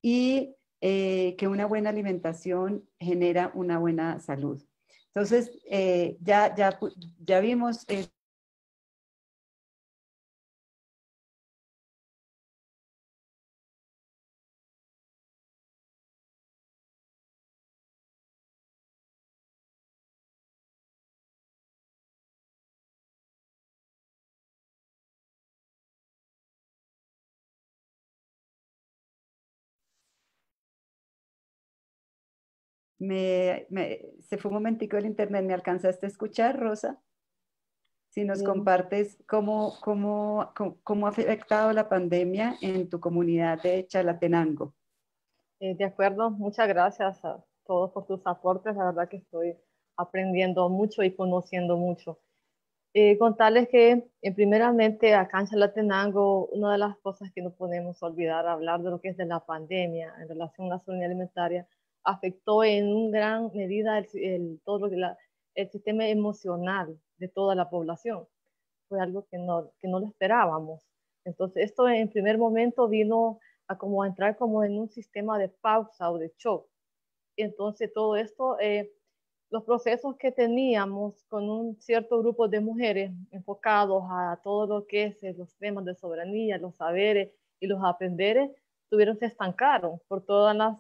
Y que una buena alimentación genera una buena salud. Entonces, ya vimos se fue un momentico el internet, ¿me alcanzaste a escuchar, Rosa? Si nos compartes cómo ha afectado la pandemia en tu comunidad de Chalatenango. De acuerdo, muchas gracias a todos por tus aportes, la verdad que estoy aprendiendo mucho y conociendo mucho. Contarles que primeramente acá en Chalatenango, una de las cosas que no podemos olvidar, hablar de lo que es de la pandemia en relación a la soberanía alimentaria, afectó en una gran medida todo lo que el sistema emocional de toda la población. Fue algo que no lo esperábamos. Entonces esto en primer momento vino a entrar como en un sistema de pausa o de shock. Entonces todo esto, los procesos que teníamos con un cierto grupo de mujeres enfocados a todo lo que es los temas de soberanía, los saberes y los aprenderes, se estancaron por todas las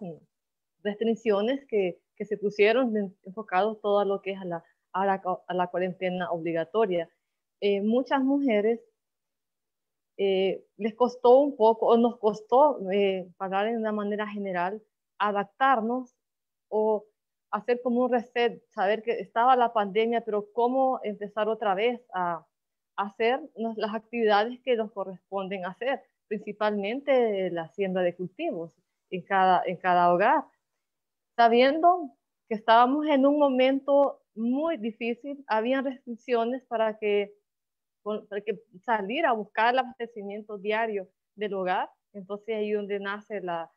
restricciones que se pusieron enfocados todo a lo que es a la cuarentena obligatoria. Muchas mujeres les costó un poco, o nos costó, para de una manera general, adaptarnos o hacer como un reset, saber que estaba la pandemia, pero cómo empezar otra vez a hacer las actividades que nos corresponden hacer, principalmente la siembra de cultivos en cada hogar, sabiendo que estábamos en un momento muy difícil, habían restricciones para que salir a buscar el abastecimiento diario del hogar. Entonces ahí es donde nace la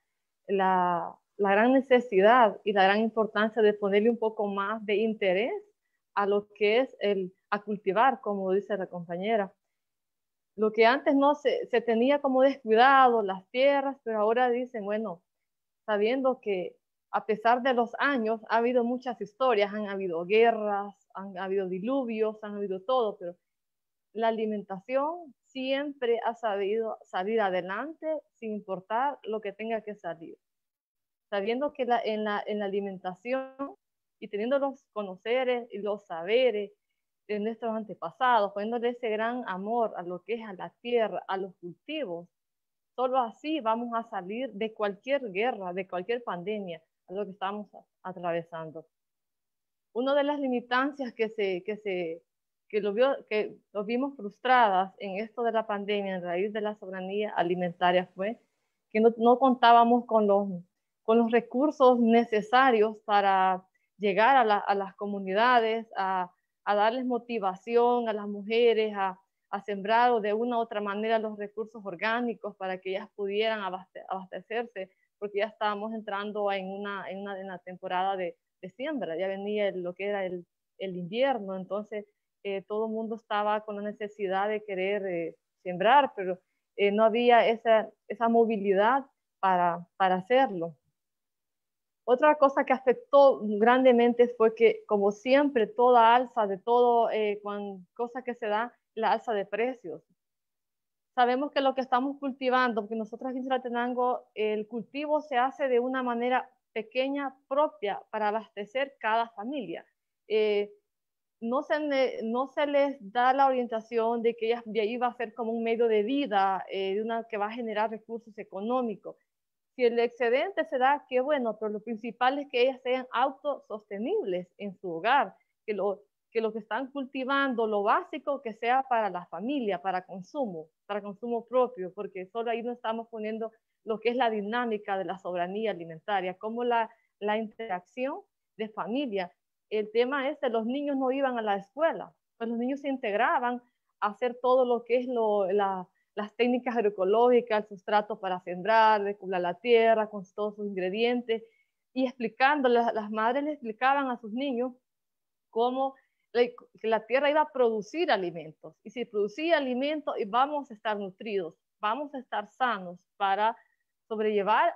gran necesidad y la gran importancia de ponerle un poco más de interés a lo que es a cultivar, como dice la compañera. Lo que antes no se tenía como descuidado, las tierras, pero ahora dicen, bueno, sabiendo que a pesar de los años ha habido muchas historias, han habido guerras, han habido diluvios, han habido todo, pero la alimentación siempre ha sabido salir adelante sin importar lo que tenga que salir. Sabiendo que en la alimentación y teniendo los conoceres y los saberes de nuestros antepasados, poniéndole ese gran amor a lo que es a la tierra, a los cultivos, solo así vamos a salir de cualquier guerra, de cualquier pandemia, a lo que estamos atravesando. Una de las limitancias que lo vimos frustradas en esto de la pandemia, en raíz de la soberanía alimentaria, fue que no contábamos con los recursos necesarios para llegar a las comunidades, a darles motivación a las mujeres, a sembrar o de una u otra manera los recursos orgánicos para que ellas pudieran abastecerse, porque ya estábamos entrando en una temporada de siembra, ya venía lo que era el invierno, entonces todo el mundo estaba con la necesidad de querer sembrar, pero no había esa movilidad para hacerlo. Otra cosa que afectó grandemente fue que, como siempre, toda alza de todo, cosa que se da, la alza de precios. Sabemos que lo que estamos cultivando, porque nosotros aquí en Chalatenango, el cultivo se hace de una manera pequeña, propia, para abastecer cada familia. No se les da la orientación de que de ahí va a ser como un medio de vida, que va a generar recursos económicos. Si el excedente se da, qué bueno, pero lo principal es que ellas sean autosostenibles en su hogar, que lo que están cultivando, lo básico, que sea para la familia, para consumo propio, porque solo ahí no estamos poniendo lo que es la dinámica de la soberanía alimentaria, como la interacción de familia. El tema es que los niños no iban a la escuela, pues los niños se integraban a hacer todo lo que es las técnicas agroecológicas, el sustrato para sembrar, recubrir la tierra con todos sus ingredientes, y explicando, las madres le explicaban a sus niños cómo que la tierra iba a producir alimentos, y si producía alimentos vamos a estar nutridos, vamos a estar sanos para sobrellevar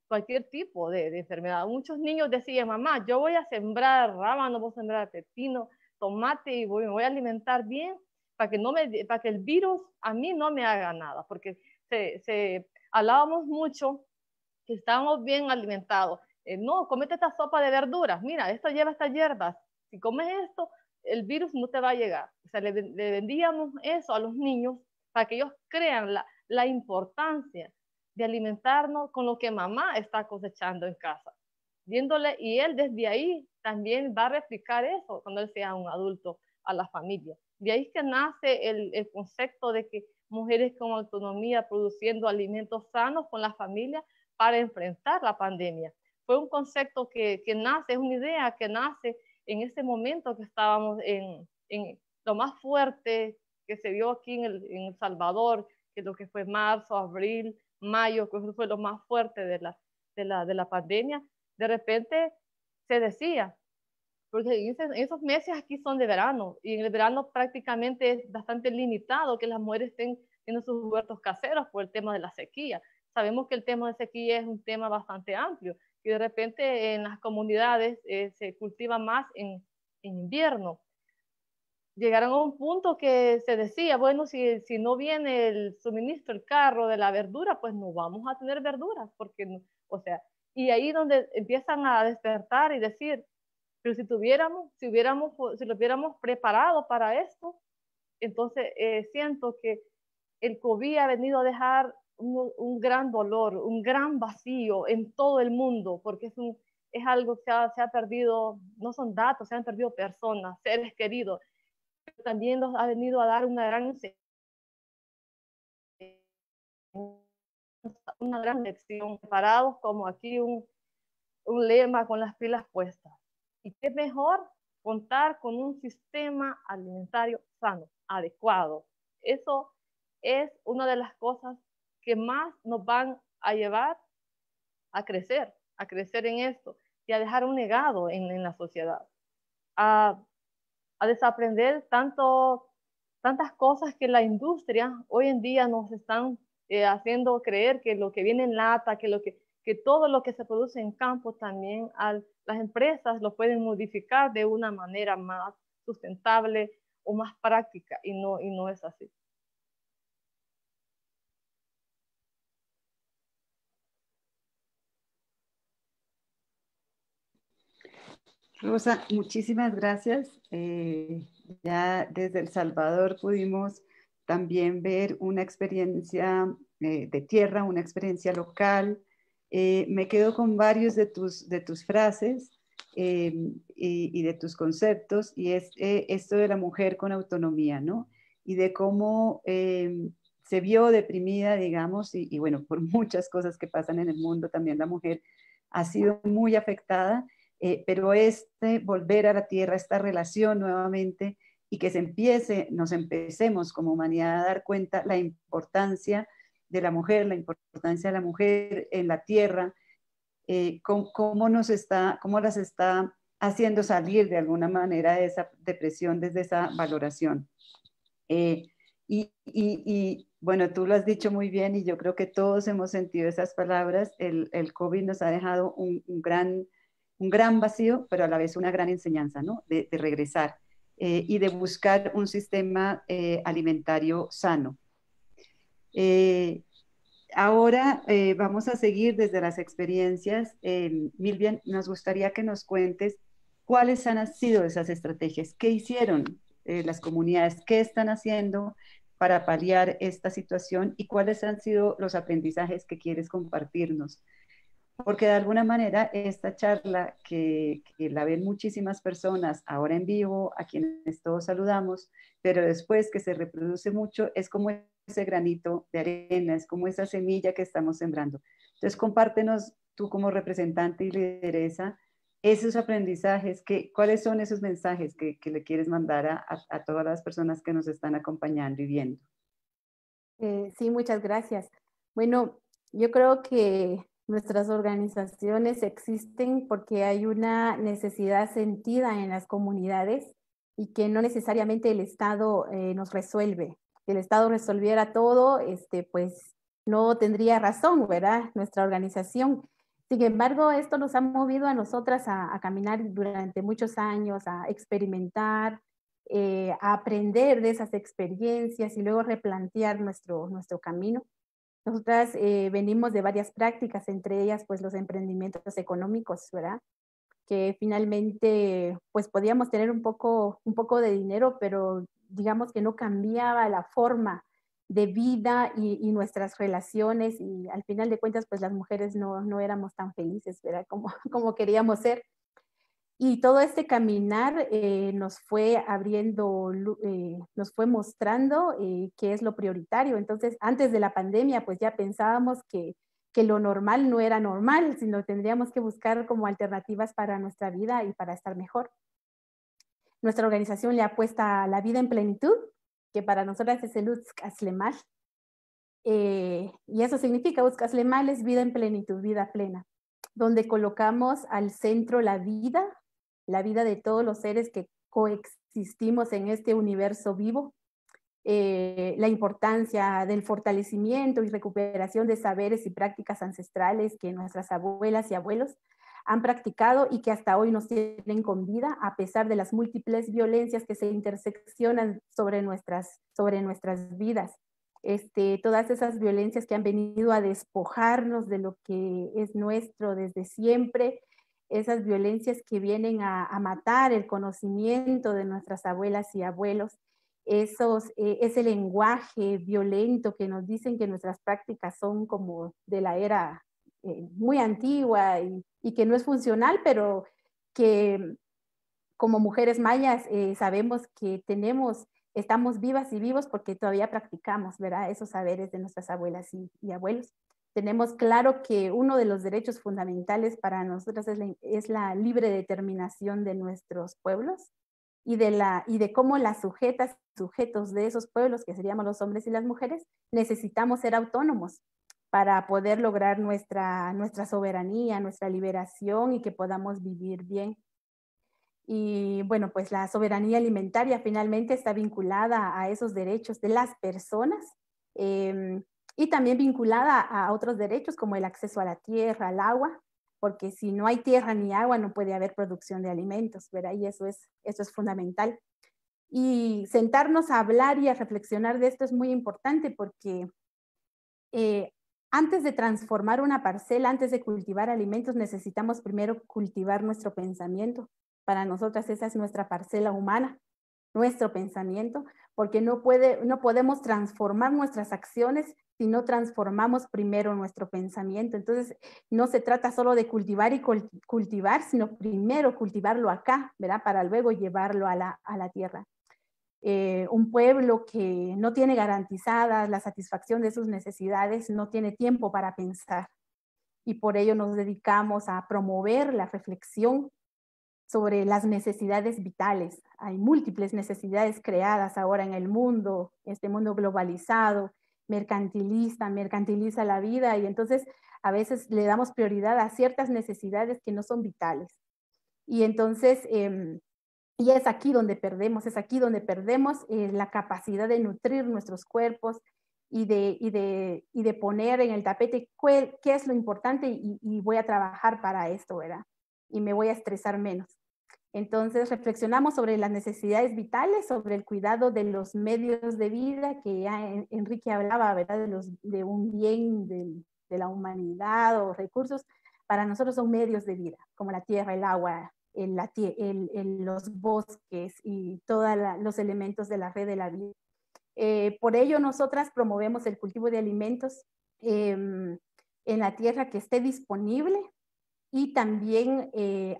cualquier tipo de enfermedad. Muchos niños decían, mamá, yo voy a sembrar rábano, voy a sembrar pepino, tomate y me voy a alimentar bien para que el virus a mí no me haga nada, porque hablábamos mucho que estábamos bien alimentados. No, comete esta sopa de verduras, mira, esto lleva estas hierbas, si comes esto, el virus no te va a llegar. O sea, le vendíamos eso a los niños para que ellos crean la importancia de alimentarnos con lo que mamá está cosechando en casa. Viéndole, y él desde ahí también va a replicar eso cuando él sea un adulto a la familia. De ahí es que nace el concepto de que mujeres con autonomía produciendo alimentos sanos con la familia para enfrentar la pandemia. Fue un concepto que nace, es una idea que nace en ese momento que estábamos en lo más fuerte que se vio aquí en El Salvador, que lo que fue marzo, abril, mayo, que fue lo más fuerte de la pandemia. De repente se decía, porque en esos meses aquí son de verano, y en el verano prácticamente es bastante limitado que las mujeres estén en sus huertos caseros por el tema de la sequía. Sabemos que el tema de sequía es un tema bastante amplio, y de repente en las comunidades se cultiva más en invierno. Llegaron a un punto que se decía, bueno, si no viene el suministro, el carro de la verdura, pues no vamos a tener verduras, porque, o sea, y ahí donde empiezan a despertar y decir, pero si lo hubiéramos preparado para esto, entonces siento que el COVID ha venido a dejar un gran dolor, un gran vacío en todo el mundo, porque es algo que se ha perdido, no son datos, se han perdido personas, seres queridos. También nos ha venido a dar una gran lección, preparados como aquí un lema con las pilas puestas. Y qué mejor contar con un sistema alimentario sano, adecuado. Eso es una de las cosas que más nos van a llevar a crecer en esto y a dejar un legado en la sociedad. A desaprender tantas cosas que la industria hoy en día nos están haciendo creer que lo que viene en lata, que que todo lo que se produce en campo también las empresas lo pueden modificar de una manera más sustentable o más práctica, y no es así. Rosa, muchísimas gracias. Ya desde El Salvador pudimos también ver una experiencia de tierra, una experiencia local. Me quedo con varios de tus frases y de tus conceptos, y es esto de la mujer con autonomía, ¿no? Y de cómo se vio deprimida, digamos, y bueno, por muchas cosas que pasan en el mundo, también la mujer ha sido muy afectada. Pero volver a la tierra, esta relación nuevamente, y que nos empecemos como humanidad a dar cuenta la importancia de la mujer, la importancia de la mujer en la tierra, cómo las está haciendo salir de alguna manera de esa depresión desde esa valoración. Bueno, tú lo has dicho muy bien, y yo creo que todos hemos sentido esas palabras. El COVID nos ha dejado un gran vacío, pero a la vez una gran enseñanza, ¿no? De regresar y de buscar un sistema alimentario sano. Ahora vamos a seguir desde las experiencias. Milvian, nos gustaría que nos cuentes cuáles han sido esas estrategias, qué hicieron las comunidades, qué están haciendo para paliar esta situación, y cuáles han sido los aprendizajes que quieres compartirnos. Porque de alguna manera esta charla que la ven muchísimas personas ahora en vivo, a quienes todos saludamos, pero después que se reproduce mucho, es como ese granito de arena, es como esa semilla que estamos sembrando. Entonces compártenos tú como representante y lideresa esos aprendizajes, cuáles son esos mensajes que le quieres mandar a todas las personas que nos están acompañando y viendo. Sí, muchas gracias. Bueno, yo creo que nuestras organizaciones existen porque hay una necesidad sentida en las comunidades, y que no necesariamente el Estado nos resuelve. Si el Estado resolviera todo, pues no tendría razón, ¿verdad? Nuestra organización. Sin embargo, esto nos ha movido a nosotras a caminar durante muchos años, a experimentar, a aprender de esas experiencias y luego replantear nuestro camino. Nosotras venimos de varias prácticas, entre ellas pues los emprendimientos económicos, ¿verdad? Que finalmente pues podíamos tener un poco de dinero, pero digamos que no cambiaba la forma de vida y nuestras relaciones, y al final de cuentas pues las mujeres no éramos tan felices, ¿verdad? Como queríamos ser. Y todo este caminar nos fue abriendo, nos fue mostrando qué es lo prioritario. Entonces, antes de la pandemia, pues ya pensábamos que lo normal no era normal, sino tendríamos que buscar como alternativas para nuestra vida y para estar mejor. Nuestra organización le apuesta a la vida en plenitud, que para nosotras es el Utzcaslemal. Y eso significa, Utzcaslemal es vida en plenitud, vida plena, donde colocamos al centro la vida de todos los seres que coexistimos en este universo vivo, la importancia del fortalecimiento y recuperación de saberes y prácticas ancestrales que nuestras abuelas y abuelos han practicado y que hasta hoy nos tienen con vida, a pesar de las múltiples violencias que se interseccionan sobre nuestras vidas. Todas esas violencias que han venido a despojarnos de lo que es nuestro desde siempre, esas violencias que vienen a matar el conocimiento de nuestras abuelas y abuelos, ese lenguaje violento que nos dicen que nuestras prácticas son como de la era muy antigua y que no es funcional, pero que como mujeres mayas sabemos que estamos vivas y vivos porque todavía practicamos, ¿verdad? Esos saberes de nuestras abuelas y abuelos. Tenemos claro que uno de los derechos fundamentales para nosotros es la libre determinación de nuestros pueblos y de cómo las sujetos de esos pueblos, que seríamos los hombres y las mujeres, necesitamos ser autónomos para poder lograr nuestra soberanía, nuestra liberación y que podamos vivir bien. Y bueno, pues la soberanía alimentaria finalmente está vinculada a esos derechos de las personas. y también vinculada a otros derechos como el acceso a la tierra, al agua, porque si no hay tierra ni agua no puede haber producción de alimentos, ¿verdad? Y eso es fundamental. Y sentarnos a hablar y a reflexionar de esto es muy importante porque antes de transformar una parcela, antes de cultivar alimentos, necesitamos primero cultivar nuestro pensamiento. Para nosotras esa es nuestra parcela humana, nuestro pensamiento, porque no podemos transformar nuestras acciones si no transformamos primero nuestro pensamiento. Entonces, no se trata solo de cultivar y cultivar, sino primero cultivarlo acá, ¿verdad? Para luego llevarlo a la tierra. Un pueblo que no tiene garantizada la satisfacción de sus necesidades no tiene tiempo para pensar. Y por ello nos dedicamos a promover la reflexión sobre las necesidades vitales. Hay múltiples necesidades creadas ahora en el mundo, este mundo globalizado, mercantiliza la vida, y entonces a veces le damos prioridad a ciertas necesidades que no son vitales. Y entonces, y es aquí donde perdemos la capacidad de nutrir nuestros cuerpos y de poner en el tapete qué es lo importante y voy a trabajar para esto, ¿verdad? Y me voy a estresar menos. Entonces reflexionamos sobre las necesidades vitales, sobre el cuidado de los medios de vida, que ya Enrique hablaba, ¿verdad? De un bien de la humanidad o recursos. Para nosotros son medios de vida, como la tierra, el agua, los bosques y todos los elementos de la red de la vida. Por ello nosotras promovemos el cultivo de alimentos en la tierra que esté disponible, y también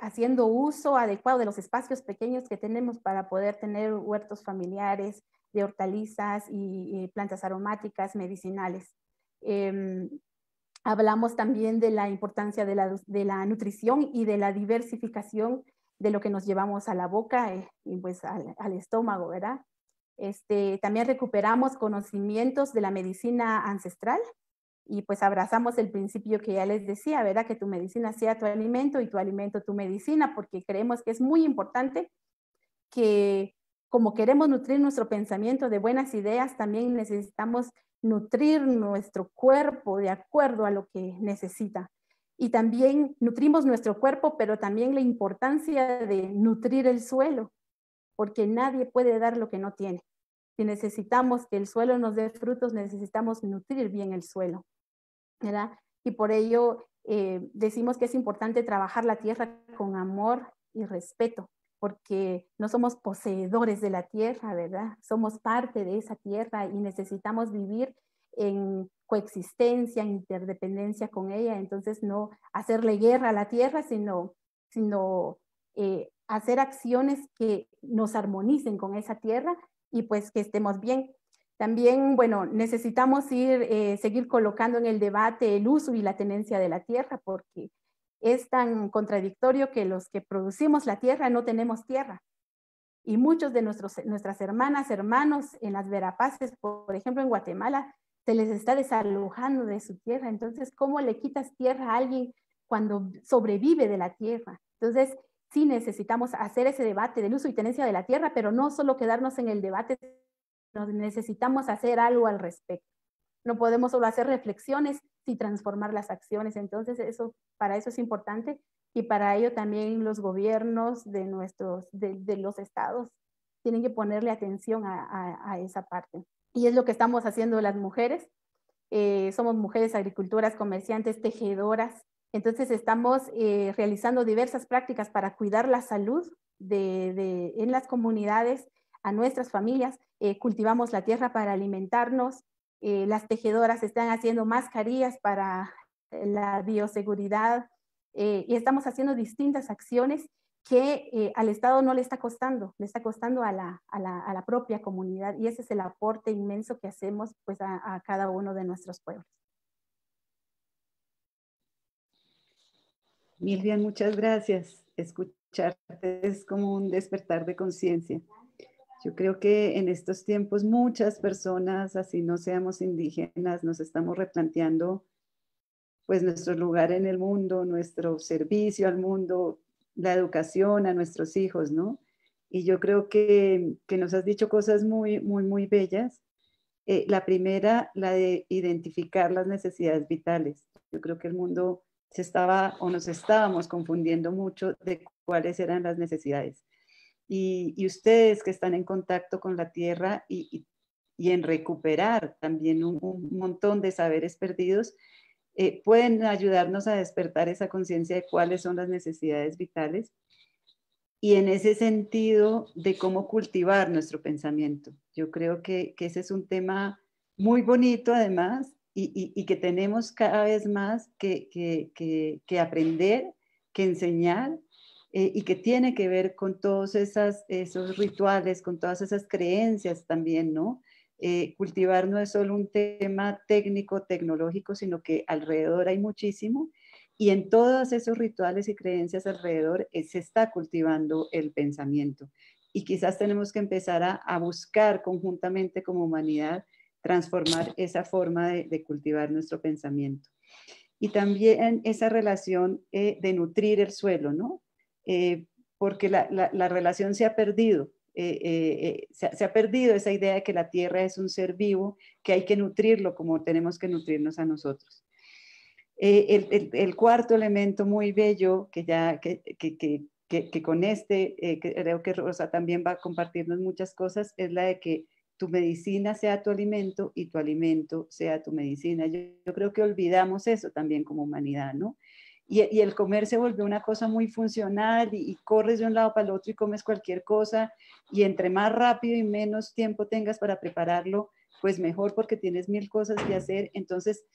haciendo uso adecuado de los espacios pequeños que tenemos para poder tener huertos familiares de hortalizas y plantas aromáticas medicinales. Hablamos también de la importancia de la nutrición y de la diversificación de lo que nos llevamos a la boca y pues al estómago, ¿verdad? También recuperamos conocimientos de la medicina ancestral, y pues abrazamos el principio que ya les decía, ¿verdad? Que tu medicina sea tu alimento y tu alimento tu medicina, porque creemos que es muy importante que, como queremos nutrir nuestro pensamiento de buenas ideas, también necesitamos nutrir nuestro cuerpo de acuerdo a lo que necesita. Y también nutrimos nuestro cuerpo, pero también la importancia de nutrir el suelo, porque nadie puede dar lo que no tiene. Si necesitamos que el suelo nos dé frutos, necesitamos nutrir bien el suelo, ¿verdad? Y por ello decimos que es importante trabajar la tierra con amor y respeto, porque no somos poseedores de la tierra, ¿verdad? Somos parte de esa tierra y necesitamos vivir en coexistencia, en interdependencia con ella. Entonces no hacerle guerra a la tierra, sino hacer acciones que nos armonicen con esa tierra y pues que estemos bien. También, bueno, necesitamos seguir colocando en el debate el uso y la tenencia de la tierra, porque es tan contradictorio que los que producimos la tierra no tenemos tierra. Y muchos de nuestras hermanas, hermanos en las Verapaces, por ejemplo en Guatemala, se les está desalojando de su tierra. Entonces, ¿cómo le quitas tierra a alguien cuando sobrevive de la tierra? Entonces, sí necesitamos hacer ese debate del uso y tenencia de la tierra, pero no solo quedarnos en el debate, necesitamos hacer algo al respecto. No podemos solo hacer reflexiones sin transformar las acciones. Entonces, para eso es importante, y para ello también los gobiernos de los estados tienen que ponerle atención a esa parte. Y es lo que estamos haciendo las mujeres. Somos mujeres agricultoras, comerciantes, tejedoras. Entonces estamos realizando diversas prácticas para cuidar la salud en las comunidades, a nuestras familias. Cultivamos la tierra para alimentarnos. Las tejedoras están haciendo mascarillas para la bioseguridad, y estamos haciendo distintas acciones que al Estado no le está costando a la propia comunidad, y ese es el aporte inmenso que hacemos pues a cada uno de nuestros pueblos. Milvian, muchas gracias. Escucharte es como un despertar de conciencia. Yo creo que en estos tiempos muchas personas, así no seamos indígenas, nos estamos replanteando pues nuestro lugar en el mundo, nuestro servicio al mundo, la educación a nuestros hijos, ¿no? Y yo creo que nos has dicho cosas muy, muy, muy bellas, La primera, la de identificar las necesidades vitales. Yo creo que el mundo nos estábamos confundiendo mucho de cuáles eran las necesidades. Y ustedes que están en contacto con la tierra y en recuperar también un montón de saberes perdidos, pueden ayudarnos a despertar esa conciencia de cuáles son las necesidades vitales y en ese sentido de cómo cultivar nuestro pensamiento. Yo creo que ese es un tema muy bonito además y que tenemos cada vez más que aprender, que enseñar y que tiene que ver con todos esos rituales, con todas esas creencias también, ¿no? Cultivar no es solo un tema técnico, tecnológico, sino que alrededor hay muchísimo y en todos esos rituales y creencias alrededor se está cultivando el pensamiento. Y quizás tenemos que empezar a buscar conjuntamente como humanidad transformar esa forma de cultivar nuestro pensamiento. Y también esa relación de nutrir el suelo, ¿no? Porque la relación se ha perdido. Se ha perdido esa idea de que la tierra es un ser vivo, que hay que nutrirlo como tenemos que nutrirnos a nosotros. El cuarto elemento muy bello que con creo que Rosa también va a compartirnos muchas cosas, es la de que tu medicina sea tu alimento y tu alimento sea tu medicina. Yo creo que olvidamos eso también como humanidad, ¿no? Y el comer se volvió una cosa muy funcional y corres de un lado para el otro y comes cualquier cosa y entre más rápido y menos tiempo tengas para prepararlo, pues mejor porque tienes mil cosas que hacer. Entonces,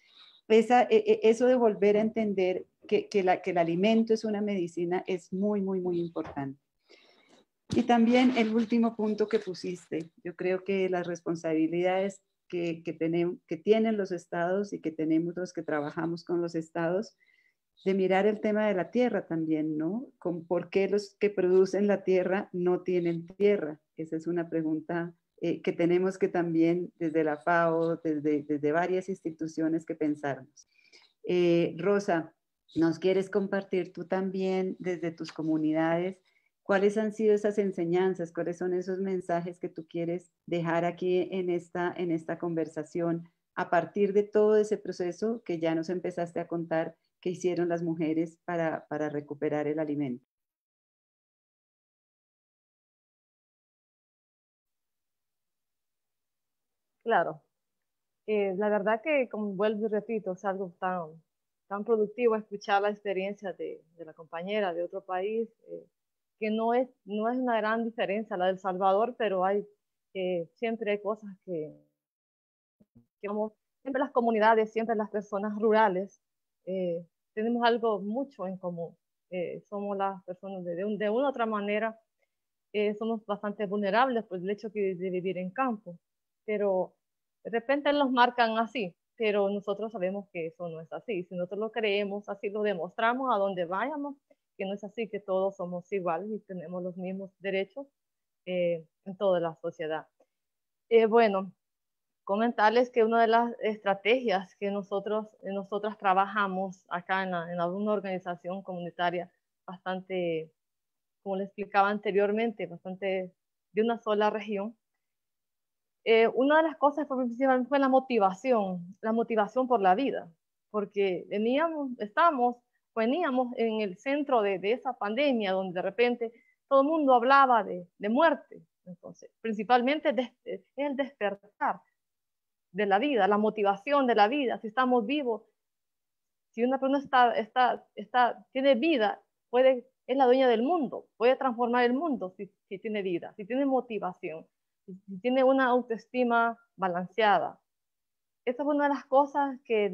eso de volver a entender que el alimento es una medicina es muy, muy, muy importante. Y también el último punto que pusiste, yo creo que las responsabilidades que tienen los estados y que tenemos los que trabajamos con los estados, de mirar el tema de la tierra también, ¿no? ¿Por qué los que producen la tierra no tienen tierra? Esa es una pregunta que tenemos que también desde la FAO, desde varias instituciones que pensarnos. Rosa, ¿nos quieres compartir tú también desde tus comunidades cuáles han sido esas enseñanzas, cuáles son esos mensajes que tú quieres dejar aquí en esta conversación a partir de todo ese proceso que ya nos empezaste a contar que hicieron las mujeres para recuperar el alimento? Claro, la verdad que, como vuelvo y repito, es algo tan productivo escuchar la experiencia de la compañera de otro país, que no es una gran diferencia la del Salvador, pero siempre hay cosas vamos, siempre las comunidades, siempre las personas rurales, tenemos algo mucho en común. Somos las personas de una u otra manera, somos bastante vulnerables por el hecho de vivir en campo, pero de repente nos marcan así, pero nosotros sabemos que eso no es así. Si nosotros lo creemos, así lo demostramos a donde vayamos, que no es así, que todos somos iguales y tenemos los mismos derechos en toda la sociedad. Bueno, comentarles que una de las estrategias que nosotras trabajamos acá en una organización comunitaria bastante, como les explicaba anteriormente, bastante de una sola región. Una de las cosas fue la motivación por la vida, porque veníamos en el centro de esa pandemia donde de repente todo el mundo hablaba de muerte. Entonces, principalmente es el despertar de la vida, la motivación de la vida. Si estamos vivos, si una persona tiene vida, es la dueña del mundo, puede transformar el mundo si tiene vida, si tiene motivación, si tiene una autoestima balanceada. Esa es una de las cosas que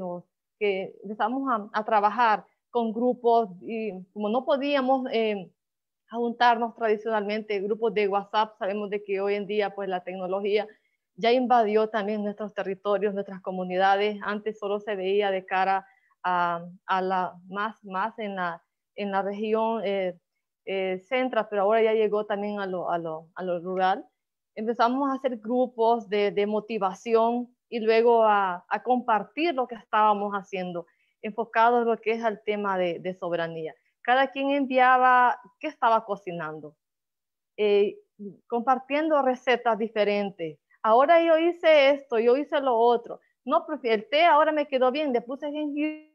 empezamos a trabajar con grupos, y como no podíamos juntarnos tradicionalmente, grupos de WhatsApp, sabemos de que hoy en día pues la tecnología ya invadió también nuestros territorios, nuestras comunidades. Antes solo se veía de cara más en la región central, pero ahora ya llegó también a lo rural. Empezamos a hacer grupos de motivación y luego a compartir lo que estábamos haciendo, enfocado en lo que es el tema de soberanía. Cada quien enviaba qué estaba cocinando, compartiendo recetas diferentes. ahora yo hice esto, yo hice lo otro. No, profe, el té ahora me quedó bien, le puse jengibre,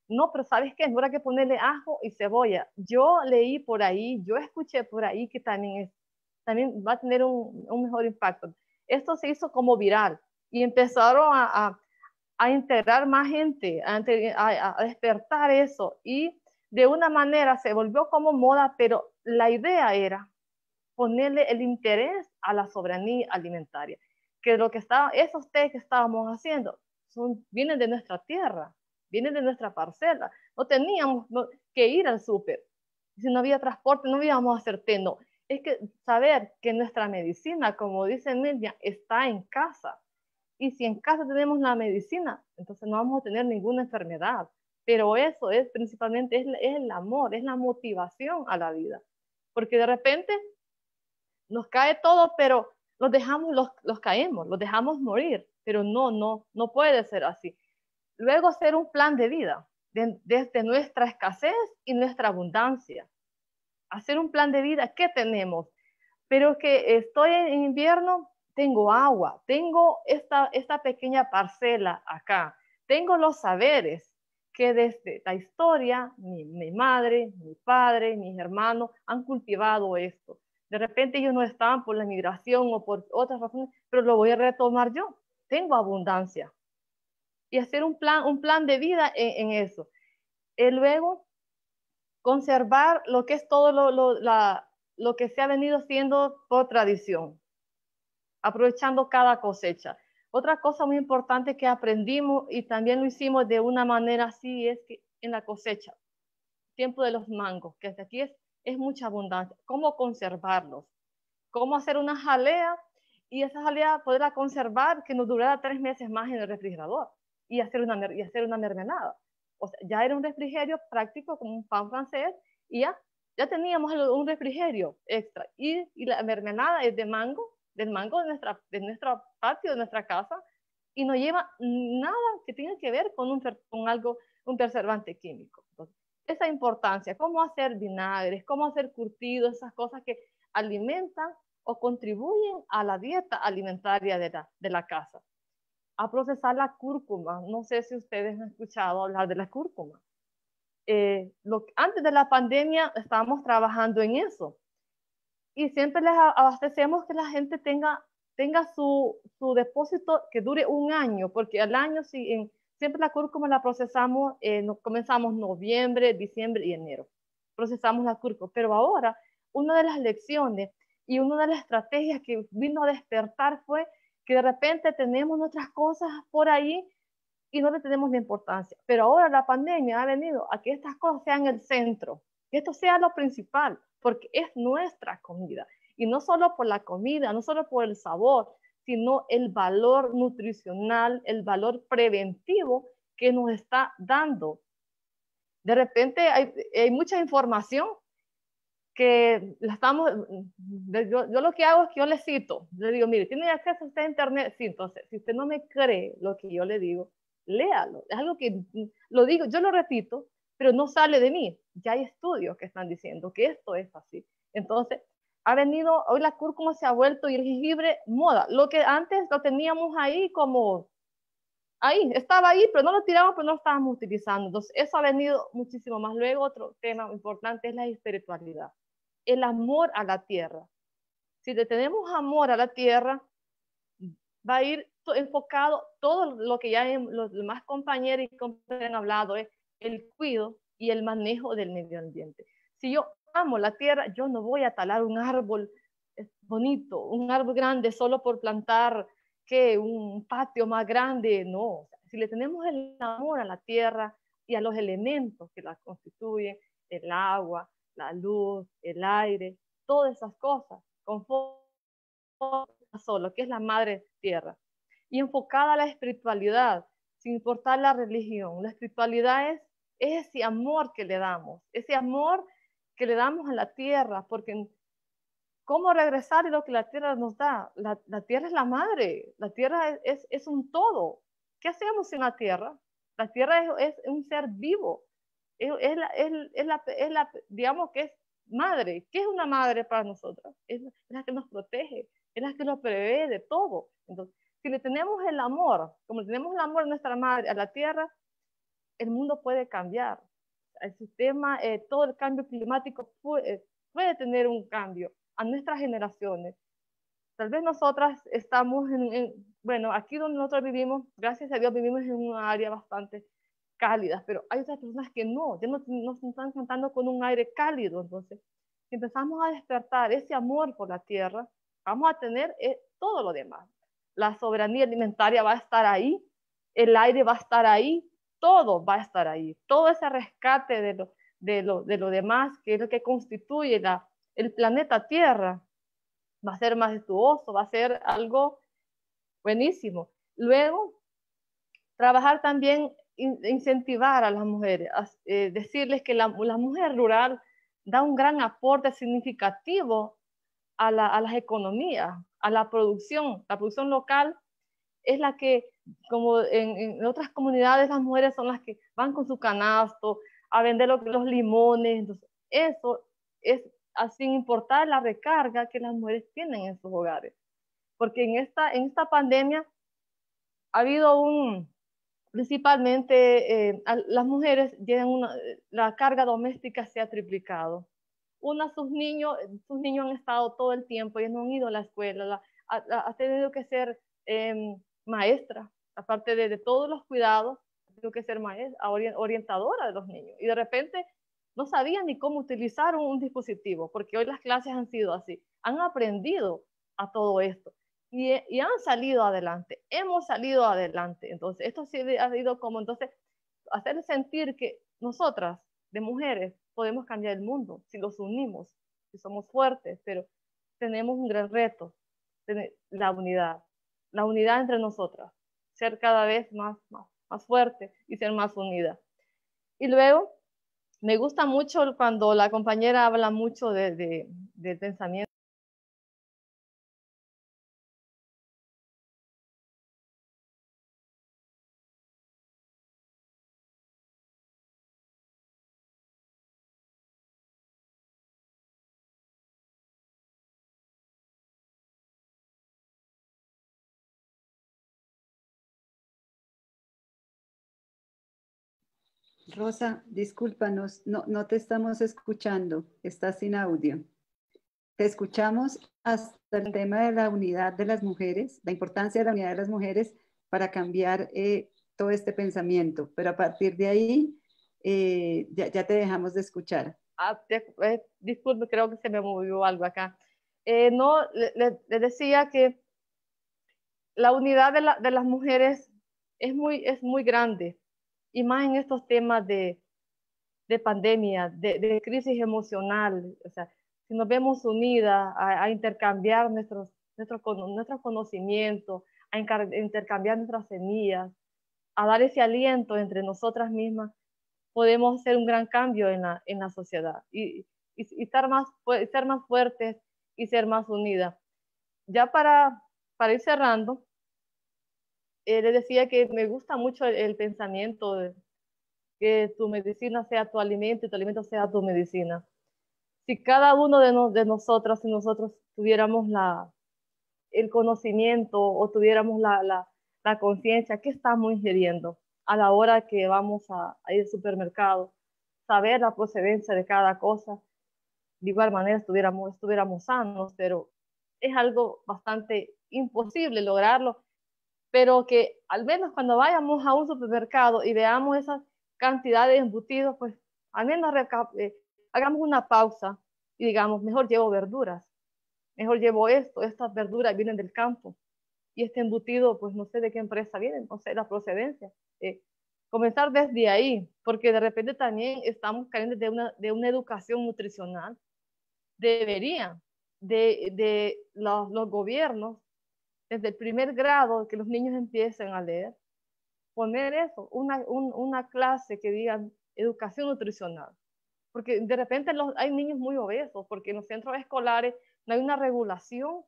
no, pero ¿sabes qué? No habrá que ponerle ajo y cebolla. Yo leí por ahí, yo escuché por ahí que también va a tener un mejor impacto. Esto se hizo como viral y empezaron a integrar más gente, a despertar eso, y de una manera se volvió como moda, pero la idea era ponerle el interés a la soberanía alimentaria, que esos té que estábamos haciendo vienen de nuestra tierra, vienen de nuestra parcela. No teníamos que ir al súper, si no había transporte no íbamos a hacer té, no. Es que saber que nuestra medicina, como dice Media, está en casa. Y si en casa tenemos la medicina, entonces no vamos a tener ninguna enfermedad. Pero eso es principalmente, es el amor, es la motivación a la vida. Porque de repente nos cae todo, pero los caemos, los dejamos morir. Pero no puede ser así. Luego hacer un plan de vida, desde nuestra escasez y nuestra abundancia. Hacer un plan de vida, ¿qué tenemos? Pero que estoy en invierno, tengo agua, tengo esta pequeña parcela acá, tengo los saberes que desde la historia, mi madre, mi padre, mis hermanos han cultivado esto. De repente ellos no estaban por la migración o por otras razones, pero lo voy a retomar yo. Tengo abundancia. Y hacer un plan de vida en eso. Y luego, conservar lo que es todo lo que se ha venido haciendo por tradición, aprovechando cada cosecha. Otra cosa muy importante que aprendimos y también lo hicimos de una manera así es que en la cosecha, tiempo de los mangos, que hasta aquí es mucha abundancia, cómo conservarlos, cómo hacer una jalea y esa jalea poderla conservar que nos durara 3 meses más en el refrigerador y hacer una mermelada. O sea, ya era un refrigerio práctico como un pan francés y ya teníamos un refrigerio extra. Y la mermelada es del mango de nuestro patio, de nuestra casa, y no lleva nada que tenga que ver con un preservante químico. Entonces, esa importancia, cómo hacer vinagres, cómo hacer curtidos, esas cosas que alimentan o contribuyen a la dieta alimentaria de la casa. A procesar la cúrcuma. No sé si ustedes han escuchado hablar de la cúrcuma. Antes de la pandemia estábamos trabajando en eso y siempre les abastecemos que la gente tenga su depósito que dure un año, porque al año siempre la cúrcuma la procesamos, comenzamos noviembre, diciembre y enero. Procesamos la cúrcuma, pero ahora una de las lecciones y una de las estrategias que vino a despertar fue que de repente tenemos nuestras cosas por ahí y no le tenemos la importancia. Pero ahora la pandemia ha venido a que estas cosas sean el centro, que esto sea lo principal, porque es nuestra comida. Y no solo por la comida, no solo por el sabor, sino el valor nutricional, el valor preventivo que nos está dando. De repente hay mucha información que yo lo que hago es que yo le cito, le digo, mire, ¿tiene acceso a usted a internet? Sí, entonces, si usted no me cree lo que yo le digo, léalo. Es algo que lo digo, yo lo repito, pero no sale de mí. Ya hay estudios que están diciendo que esto es así. Entonces, hoy la cúrcuma se ha vuelto y el jengibre moda. Lo que antes lo teníamos ahí estaba ahí, pero no lo tiramos, pero no lo estábamos utilizando. Entonces, eso ha venido muchísimo más. Luego, otro tema importante es la espiritualidad, el amor a la tierra. Si le tenemos amor a la tierra, va a ir enfocado todo lo que ya los demás compañeros y compañeras han hablado, es el cuidado y el manejo del medio ambiente. Si yo amo la tierra, yo no voy a talar un árbol bonito, un árbol grande solo por plantar un patio más grande, no. Si le tenemos el amor a la tierra y a los elementos que la constituyen, el agua, la luz, el aire, todas esas cosas, solo, que es la madre tierra, y enfocada a la espiritualidad, sin importar la religión. La espiritualidad es ese amor que le damos a la tierra, porque ¿cómo regresar de lo que la tierra nos da? La tierra es la madre, la tierra es un todo. ¿Qué hacemos sin la tierra? La tierra es un ser vivo, digamos que es madre. ¿Qué es una madre para nosotros? Es la que nos protege, es la que lo prevé de todo. Entonces, si le tenemos el amor, como tenemos el amor a nuestra madre, a la tierra, el mundo puede cambiar. El sistema, todo el cambio climático puede tener un cambio a nuestras generaciones. Tal vez nosotras estamos bueno, aquí donde nosotros vivimos, gracias a Dios vivimos en una área bastante cálida, pero hay otras personas que no, ya no se están contando con un aire cálido. Entonces, si empezamos a despertar ese amor por la tierra, vamos a tener todo lo demás. La soberanía alimentaria va a estar ahí, el aire va a estar ahí, todo va a estar ahí. Todo ese rescate de lo demás, que es lo que constituye el planeta Tierra, va a ser majestuoso, va a ser algo buenísimo. Luego, trabajar también, incentivar a las mujeres, decirles que la mujer rural da un gran aporte significativo a las economías, a la producción. La producción local es la que, como en otras comunidades, las mujeres son las que van con su canasto a vender los limones. Entonces, eso es sin importar la recarga que las mujeres tienen en sus hogares. Porque en esta pandemia ha habido principalmente las mujeres llevan la carga doméstica se ha triplicado. Sus niños han estado todo el tiempo, ellos no han ido a la escuela, ha tenido que ser maestra, aparte de todos los cuidados, ha tenido que ser maestra, orientadora de los niños. Y de repente no sabían ni cómo utilizar un dispositivo, porque hoy las clases han sido así. Han aprendido a todo esto. Y han salido adelante, hemos salido adelante. Entonces, esto sí ha sido como, entonces, hacer sentir que nosotras, de mujeres, podemos cambiar el mundo si nos unimos, si somos fuertes, pero tenemos un gran reto, la unidad entre nosotras, ser cada vez más fuerte y ser más unida. Y luego, me gusta mucho cuando la compañera habla mucho del pensamiento. Rosa, discúlpanos, no te estamos escuchando, estás sin audio. Te escuchamos hasta el tema de la unidad de las mujeres, la importancia de la unidad de las mujeres para cambiar todo este pensamiento, pero a partir de ahí ya te dejamos de escuchar. Disculpe, creo que se me movió algo acá. No, le decía que la unidad de las mujeres es muy grande, y más en estos temas de pandemia, de crisis emocional. O sea, si nos vemos unidas a intercambiar nuestros conocimientos, a intercambiar nuestras semillas, a dar ese aliento entre nosotras mismas, podemos hacer un gran cambio en la sociedad y ser más fuertes y ser más unidas. Ya para ir cerrando, le decía que me gusta mucho el pensamiento de que tu medicina sea tu alimento y tu alimento sea tu medicina. Si cada uno de nosotras y nosotros tuviéramos el conocimiento o tuviéramos la conciencia, ¿qué estamos ingiriendo a la hora que vamos a ir al supermercado? Saber la procedencia de cada cosa. De igual manera estuviéramos sanos, pero es algo bastante imposible lograrlo, pero que al menos cuando vayamos a un supermercado y veamos esas cantidades de embutidos, pues al menos hagamos una pausa y digamos, mejor llevo verduras, mejor llevo estas verduras vienen del campo, y este embutido, pues no sé de qué empresa viene, no sé la procedencia. Comenzar desde ahí, porque de repente también estamos carentes de una educación nutricional. Deberían de los gobiernos, desde el primer grado, que los niños empiecen a leer, poner eso, una clase que diga educación nutricional. Porque de repente hay niños muy obesos, porque en los centros escolares no hay una regulación,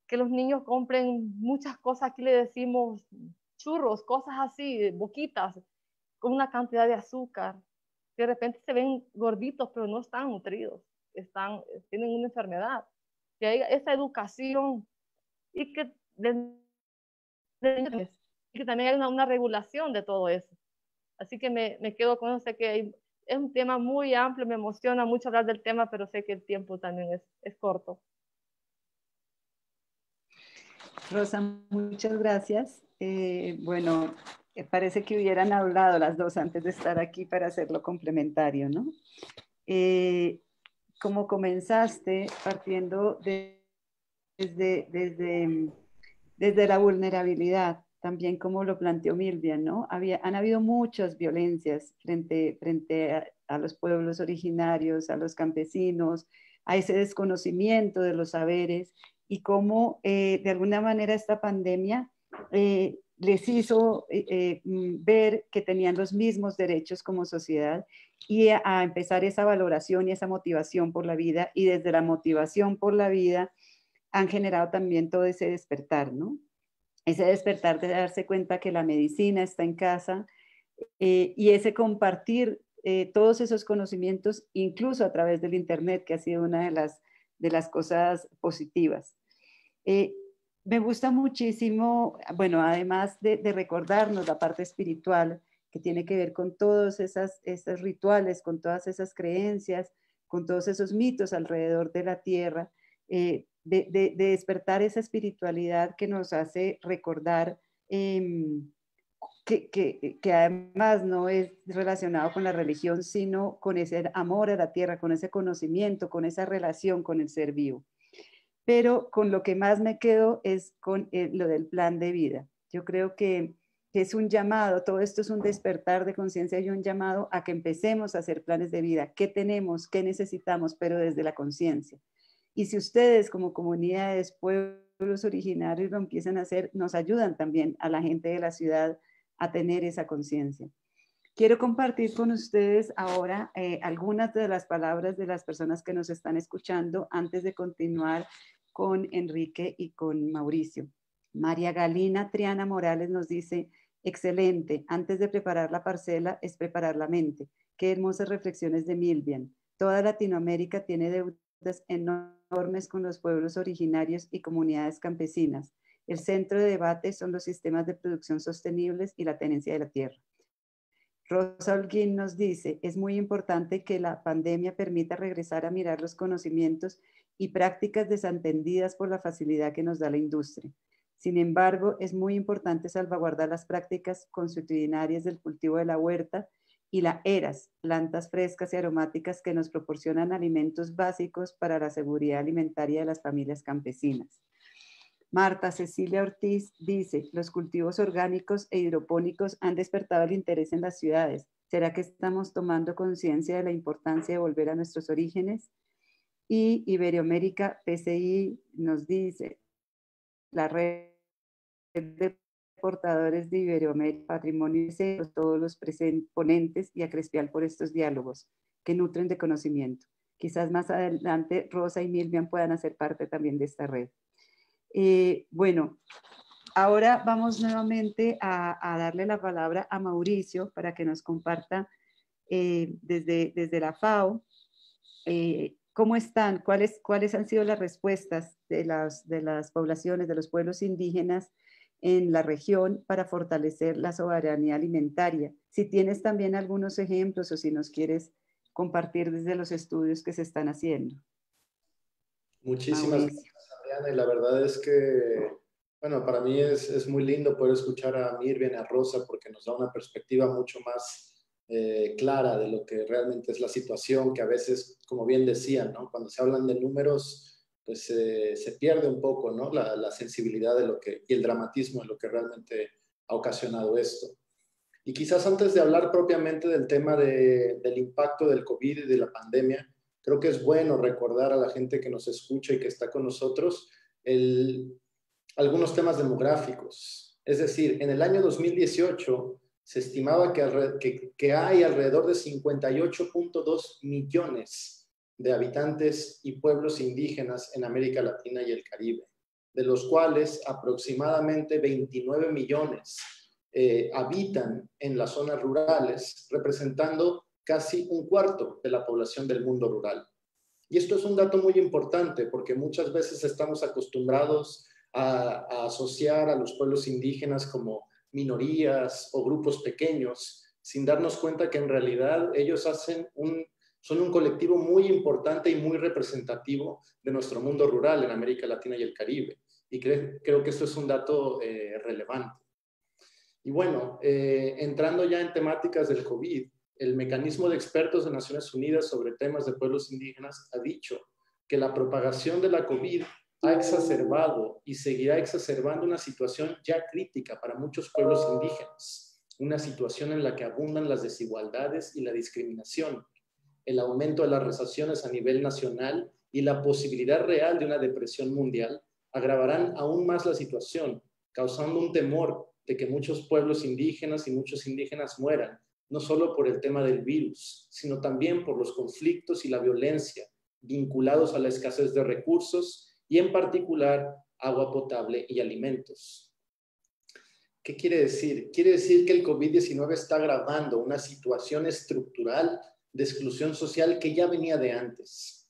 que los niños compren muchas cosas, aquí le decimos churros, cosas así, boquitas, con una cantidad de azúcar. De repente se ven gorditos, pero no están nutridos, tienen una enfermedad. Que haya esa educación y que, y que también hay una regulación de todo eso. Así que me quedo con eso, sé que es un tema muy amplio, me emociona mucho hablar del tema, pero sé que el tiempo también es corto. Rosa, muchas gracias. Bueno, parece que hubieran hablado las dos antes de estar aquí para hacerlo complementario, ¿no? Como comenzaste partiendo desde la vulnerabilidad, también como lo planteó Milvian, ¿no? Han habido muchas violencias frente a los pueblos originarios, a los campesinos, a ese desconocimiento de los saberes y cómo de alguna manera esta pandemia les hizo ver que tenían los mismos derechos como sociedad y a empezar esa valoración y esa motivación por la vida, y desde la motivación por la vida han generado también todo ese despertar, ¿no? Ese despertar de darse cuenta que la medicina está en casa y ese compartir todos esos conocimientos, incluso a través del Internet, que ha sido una de las cosas positivas. Me gusta muchísimo, bueno, además de recordarnos la parte espiritual, que tiene que ver con todos esos rituales, con todas esas creencias, con todos esos mitos alrededor de la tierra, de despertar esa espiritualidad que nos hace recordar que además no es relacionado con la religión, sino con ese amor a la tierra, con ese conocimiento, con esa relación con el ser vivo. Pero con lo que más me quedo es con lo del plan de vida. Yo creo que es un llamado, todo esto es un despertar de conciencia y un llamado a que empecemos a hacer planes de vida. ¿Qué tenemos? ¿Qué necesitamos? Pero desde la conciencia. Y si ustedes como comunidades, pueblos originarios lo empiezan a hacer, nos ayudan también a la gente de la ciudad a tener esa conciencia. Quiero compartir con ustedes ahora algunas de las palabras de las personas que nos están escuchando antes de continuar con Enrique y con Mauricio. María Galina Triana Morales nos dice: excelente, antes de preparar la parcela es preparar la mente. Qué hermosas reflexiones de Milvian. Toda Latinoamérica tiene deudas enormes con los pueblos originarios y comunidades campesinas. El centro de debate son los sistemas de producción sostenibles y la tenencia de la tierra. Rosa Holguín nos dice: es muy importante que la pandemia permita regresar a mirar los conocimientos y prácticas desentendidas por la facilidad que nos da la industria. Sin embargo, es muy importante salvaguardar las prácticas consuetudinarias del cultivo de la huerta y la eras, plantas frescas y aromáticas que nos proporcionan alimentos básicos para la seguridad alimentaria de las familias campesinas. Marta Cecilia Ortiz dice: los cultivos orgánicos e hidropónicos han despertado el interés en las ciudades. ¿Será que estamos tomando conciencia de la importancia de volver a nuestros orígenes? Y Iberoamérica PCI nos dice: la red de portadores de Iberoamérica, patrimonio y todos los ponentes, y a Crespial por estos diálogos que nutren de conocimiento. Quizás más adelante Rosa y Milvian puedan hacer parte también de esta red. Bueno, ahora vamos nuevamente a darle la palabra a Mauricio para que nos comparta desde la FAO cómo están, cuáles han sido las respuestas de las poblaciones, de los pueblos indígenas en la región para fortalecer la soberanía alimentaria. Si tienes también algunos ejemplos o si nos quieres compartir desde los estudios que se están haciendo. Muchísimas gracias, Adriana, y la verdad es que, bueno, para mí es muy lindo poder escuchar a Mirvian y a Rosa porque nos da una perspectiva mucho más clara de lo que realmente es la situación, que a veces, como bien decían, ¿no? Cuando se hablan de números, pues se pierde un poco, ¿no? La sensibilidad de y el dramatismo de lo que realmente ha ocasionado esto. Y quizás antes de hablar propiamente del tema del impacto del COVID y de la pandemia, creo que es bueno recordar a la gente que nos escucha y que está con nosotros algunos temas demográficos. Es decir, en el año 2018 se estimaba que hay alrededor de 58.2 millones de habitantes y pueblos indígenas en América Latina y el Caribe, de los cuales aproximadamente 29 millones habitan en las zonas rurales, representando casi un cuarto de la población del mundo rural. Y esto es un dato muy importante porque muchas veces estamos acostumbrados a asociar a los pueblos indígenas como minorías o grupos pequeños, sin darnos cuenta que en realidad ellos son un colectivo muy importante y muy representativo de nuestro mundo rural en América Latina y el Caribe. Y creo que esto es un dato relevante. Y bueno, entrando ya en temáticas del COVID, el mecanismo de expertos de Naciones Unidas sobre temas de pueblos indígenas ha dicho que la propagación de la COVID ha exacerbado y seguirá exacerbando una situación ya crítica para muchos pueblos indígenas, una situación en la que abundan las desigualdades y la discriminación, el aumento de las rezaciones a nivel nacional y la posibilidad real de una depresión mundial agravarán aún más la situación, causando un temor de que muchos pueblos indígenas y muchos indígenas mueran, no solo por el tema del virus, sino también por los conflictos y la violencia vinculados a la escasez de recursos y en particular agua potable y alimentos. ¿Qué quiere decir? Quiere decir que el COVID-19 está agravando una situación estructural de exclusión social que ya venía de antes.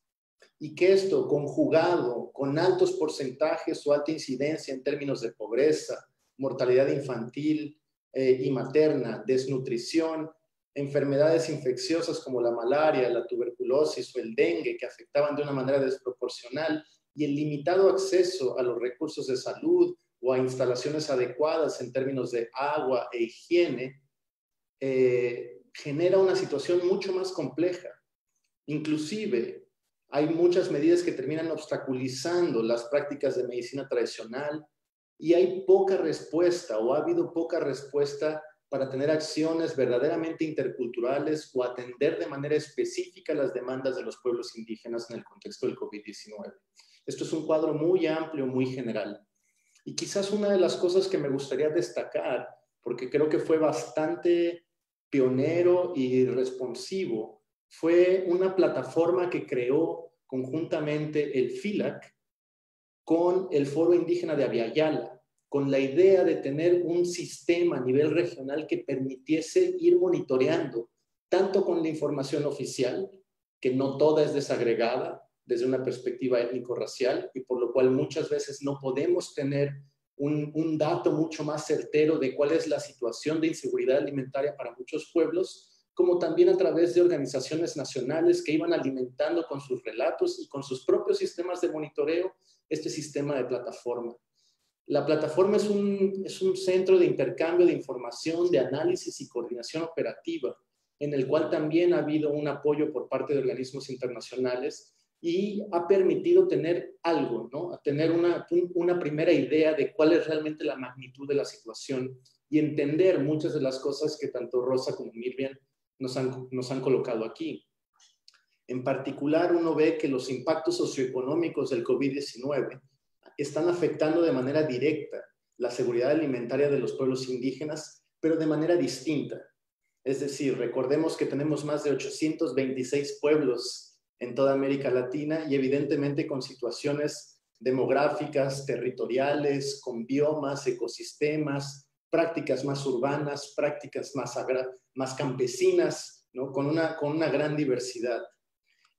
Y que esto, conjugado con altos porcentajes o alta incidencia en términos de pobreza, mortalidad infantil y materna, desnutrición, enfermedades infecciosas como la malaria, la tuberculosis o el dengue que afectaban de una manera desproporcional y el limitado acceso a los recursos de salud o a instalaciones adecuadas en términos de agua e higiene, genera una situación mucho más compleja. Inclusive, hay muchas medidas que terminan obstaculizando las prácticas de medicina tradicional y hay poca respuesta o ha habido poca respuesta para tener acciones verdaderamente interculturales o atender de manera específica las demandas de los pueblos indígenas en el contexto del COVID-19. Esto es un cuadro muy amplio, muy general. Y quizás una de las cosas que me gustaría destacar, porque creo que fue bastante pionero y responsivo, fue una plataforma que creó conjuntamente el FILAC con el Foro Indígena de Abya-Yala, con la idea de tener un sistema a nivel regional que permitiese ir monitoreando, tanto con la información oficial, que no toda es desagregada desde una perspectiva étnico-racial, y por lo cual muchas veces no podemos tener un dato mucho más certero de cuál es la situación de inseguridad alimentaria para muchos pueblos, como también a través de organizaciones nacionales que iban alimentando con sus relatos y con sus propios sistemas de monitoreo este sistema de plataforma. La plataforma es un centro de intercambio de información, de análisis y coordinación operativa, en el cual también ha habido un apoyo por parte de organismos internacionales y ha permitido tener algo, ¿no? Tener una primera idea de cuál es realmente la magnitud de la situación y entender muchas de las cosas que tanto Rosa como Miriam nos han colocado aquí. En particular, uno ve que los impactos socioeconómicos del COVID-19 están afectando de manera directa la seguridad alimentaria de los pueblos indígenas, pero de manera distinta. Es decir, recordemos que tenemos más de 826 pueblos en toda América Latina y evidentemente con situaciones demográficas, territoriales, con biomas, ecosistemas, prácticas más urbanas, prácticas más campesinas, ¿no? con una gran diversidad.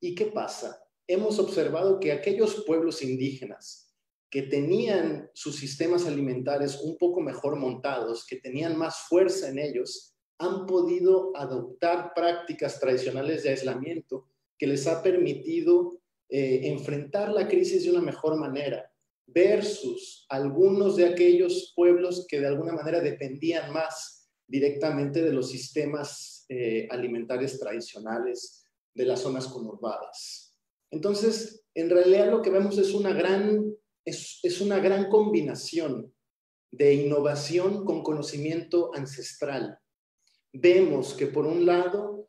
¿Y qué pasa? Hemos observado que aquellos pueblos indígenas que tenían sus sistemas alimentarios un poco mejor montados, que tenían más fuerza en ellos, han podido adoptar prácticas tradicionales de aislamiento que les ha permitido enfrentar la crisis de una mejor manera, versus algunos de aquellos pueblos que de alguna manera dependían más directamente de los sistemas alimentarios tradicionales de las zonas conurbadas. Entonces, en realidad lo que vemos es una gran combinación de innovación con conocimiento ancestral. Vemos que por un lado,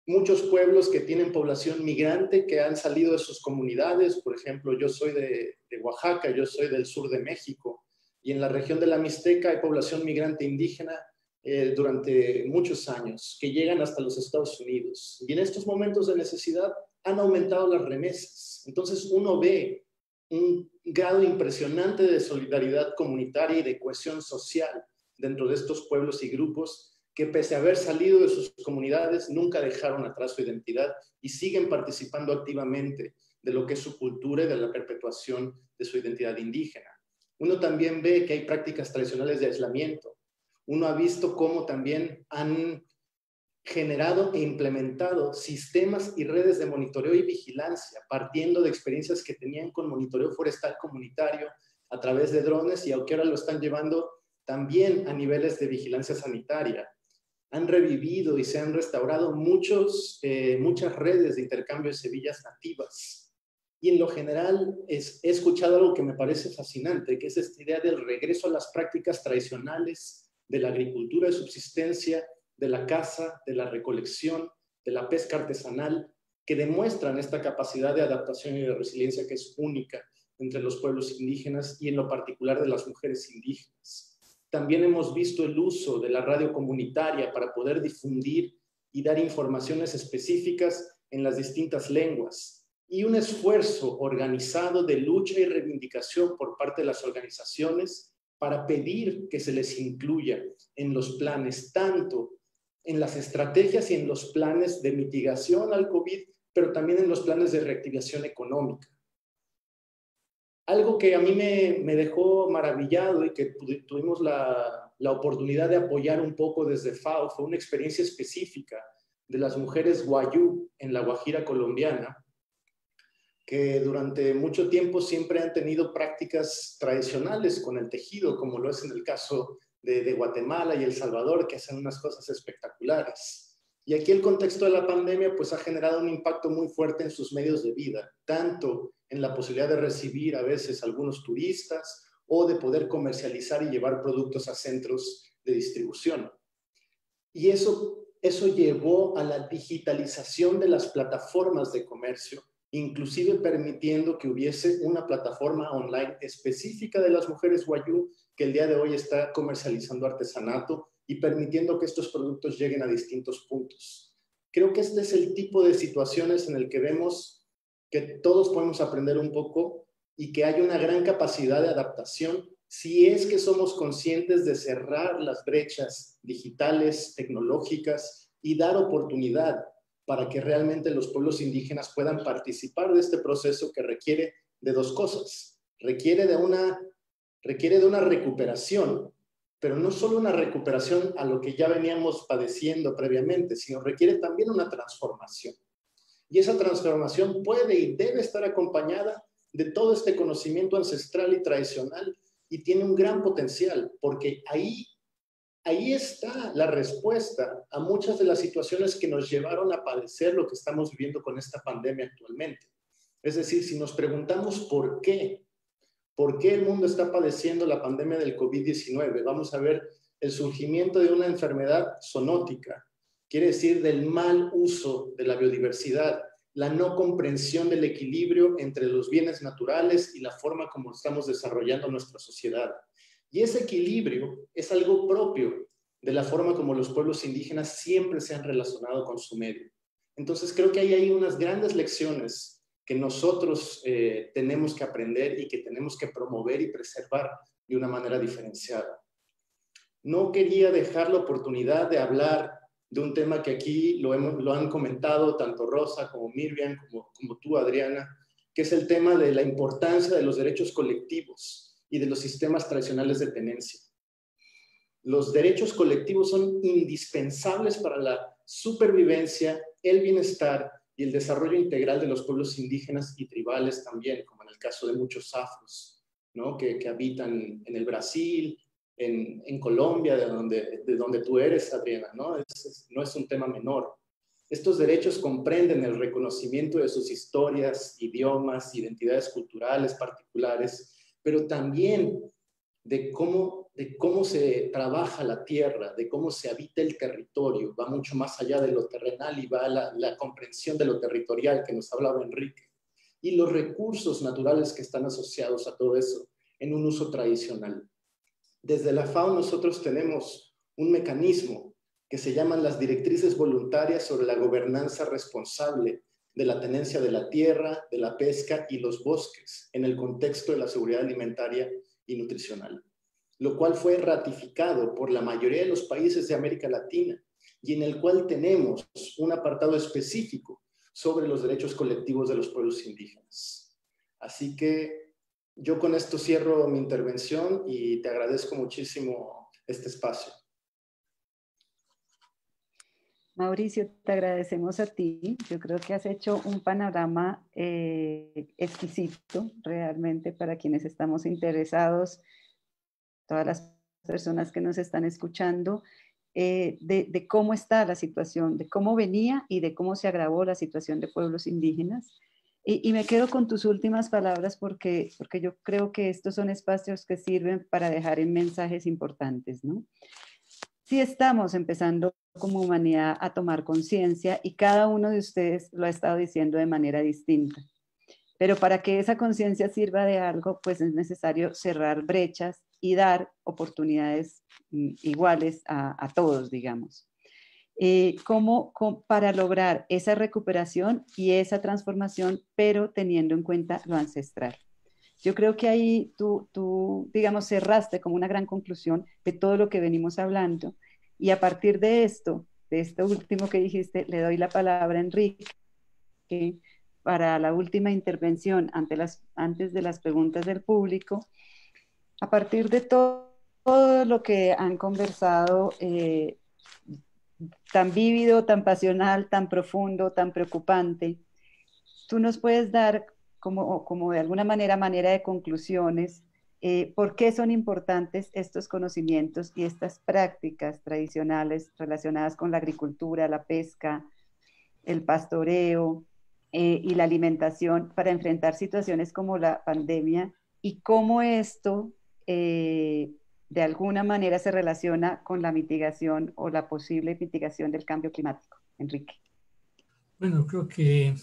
muchos pueblos que tienen población migrante que han salido de sus comunidades, por ejemplo, yo soy de Oaxaca, yo soy del sur de México, y en la región de la Mixteca hay población migrante indígena durante muchos años, que llegan hasta los Estados Unidos. Y en estos momentos de necesidad han aumentado las remesas. Entonces uno ve un grado impresionante de solidaridad comunitaria y de cohesión social dentro de estos pueblos y grupos que pese a haber salido de sus comunidades nunca dejaron atrás su identidad y siguen participando activamente de lo que es su cultura y de la perpetuación de su identidad indígena. uno también ve que hay prácticas tradicionales de aislamiento. Uno ha visto cómo también han generado e implementado sistemas y redes de monitoreo y vigilancia, partiendo de experiencias que tenían con monitoreo forestal comunitario a través de drones y aunque ahora lo están llevando también a niveles de vigilancia sanitaria. Han revivido y se han restaurado muchas redes de intercambio de semillas nativas. Y en lo general he escuchado algo que me parece fascinante, que es esta idea del regreso a las prácticas tradicionales de la agricultura de subsistencia, de la caza, de la recolección, de la pesca artesanal, que demuestran esta capacidad de adaptación y de resiliencia que es única entre los pueblos indígenas y en lo particular de las mujeres indígenas. También hemos visto el uso de la radio comunitaria para poder difundir y dar informaciones específicas en las distintas lenguas y un esfuerzo organizado de lucha y reivindicación por parte de las organizaciones para pedir que se les incluya en los planes, tanto en las estrategias y en los planes de mitigación al COVID, pero también en los planes de reactivación económica. Algo que a mí me dejó maravillado y que tuvimos la oportunidad de apoyar un poco desde FAO fue una experiencia específica de las mujeres Wayuu en la Guajira colombiana, que durante mucho tiempo siempre han tenido prácticas tradicionales con el tejido, como lo es en el caso de Guatemala y El Salvador, que hacen unas cosas espectaculares. Y aquí el contexto de la pandemia pues ha generado un impacto muy fuerte en sus medios de vida, tanto en la posibilidad de recibir a veces algunos turistas o de poder comercializar y llevar productos a centros de distribución. Y eso llevó a la digitalización de las plataformas de comercio, inclusive permitiendo que hubiese una plataforma online específica de las mujeres Wayuu que el día de hoy está comercializando artesanato y permitiendo que estos productos lleguen a distintos puntos. Creo que este es el tipo de situaciones en el que vemos que todos podemos aprender un poco y que hay una gran capacidad de adaptación si es que somos conscientes de cerrar las brechas digitales, tecnológicas y dar oportunidad para que realmente los pueblos indígenas puedan participar de este proceso que requiere de dos cosas. Requiere de una recuperación, pero no solo una recuperación a lo que ya veníamos padeciendo previamente, sino requiere también una transformación. Y esa transformación puede y debe estar acompañada de todo este conocimiento ancestral y tradicional y tiene un gran potencial, porque ahí está la respuesta a muchas de las situaciones que nos llevaron a padecer lo que estamos viviendo con esta pandemia actualmente. Es decir, si nos preguntamos por qué el mundo está padeciendo la pandemia del COVID-19, vamos a ver el surgimiento de una enfermedad zoonótica, quiere decir del mal uso de la biodiversidad, la no comprensión del equilibrio entre los bienes naturales y la forma como estamos desarrollando nuestra sociedad. Y ese equilibrio es algo propio de la forma como los pueblos indígenas siempre se han relacionado con su medio. Entonces creo que ahí hay unas grandes lecciones que nosotros tenemos que aprender y que tenemos que promover y preservar de una manera diferenciada. No quería dejar la oportunidad de hablar de un tema que aquí lo han comentado tanto Rosa como Miriam, como tú, Adriana, que es el tema de la importancia de los derechos colectivos y de los sistemas tradicionales de tenencia. Los derechos colectivos son indispensables para la supervivencia, el bienestar y el desarrollo integral de los pueblos indígenas y tribales también, como en el caso de muchos afros, ¿no? que habitan en el Brasil, en Colombia, de donde tú eres, Adriana, ¿no? No es un tema menor. Estos derechos comprenden el reconocimiento de sus historias, idiomas, identidades culturales particulares, pero también de cómo se trabaja la tierra, de cómo se habita el territorio, va mucho más allá de lo terrenal y va a la comprensión de lo territorial que nos hablaba Enrique, y los recursos naturales que están asociados a todo eso en un uso tradicional. Desde la FAO nosotros tenemos un mecanismo que se llaman las directrices voluntarias sobre la gobernanza responsable de la tenencia de la tierra, de la pesca y los bosques en el contexto de la seguridad alimentaria y nutricional, lo cual fue ratificado por la mayoría de los países de América Latina y en el cual tenemos un apartado específico sobre los derechos colectivos de los pueblos indígenas. Así que Yo con esto cierro mi intervención y te agradezco muchísimo este espacio. Mauricio, te agradecemos a ti. Yo creo que has hecho un panorama exquisito realmente para quienes estamos interesados, todas las personas que nos están escuchando, de cómo está la situación, de cómo venía y de cómo se agravó la situación de pueblos indígenas. Y me quedo con tus últimas palabras porque yo creo que estos son espacios que sirven para dejar en mensajes importantes, ¿no? Sí estamos empezando como humanidad a tomar conciencia y cada uno de ustedes lo ha estado diciendo de manera distinta. Pero para que esa conciencia sirva de algo, pues es necesario cerrar brechas y dar oportunidades iguales a todos, digamos. Para lograr esa recuperación y esa transformación, pero teniendo en cuenta lo ancestral. Yo creo que ahí tú, digamos, cerraste como una gran conclusión de todo lo que venimos hablando. Y a partir de esto último que dijiste, le doy la palabra a Enrique para la última intervención antes de las preguntas del público. A partir de todo lo que han conversado, tan vívido, tan pasional, tan profundo, tan preocupante, tú nos puedes dar como de alguna manera de conclusiones, por qué son importantes estos conocimientos y estas prácticas tradicionales relacionadas con la agricultura, la pesca, el pastoreo y la alimentación para enfrentar situaciones como la pandemia y cómo esto de alguna manera se relaciona con la mitigación o la posible mitigación del cambio climático. Enrique. Bueno, creo que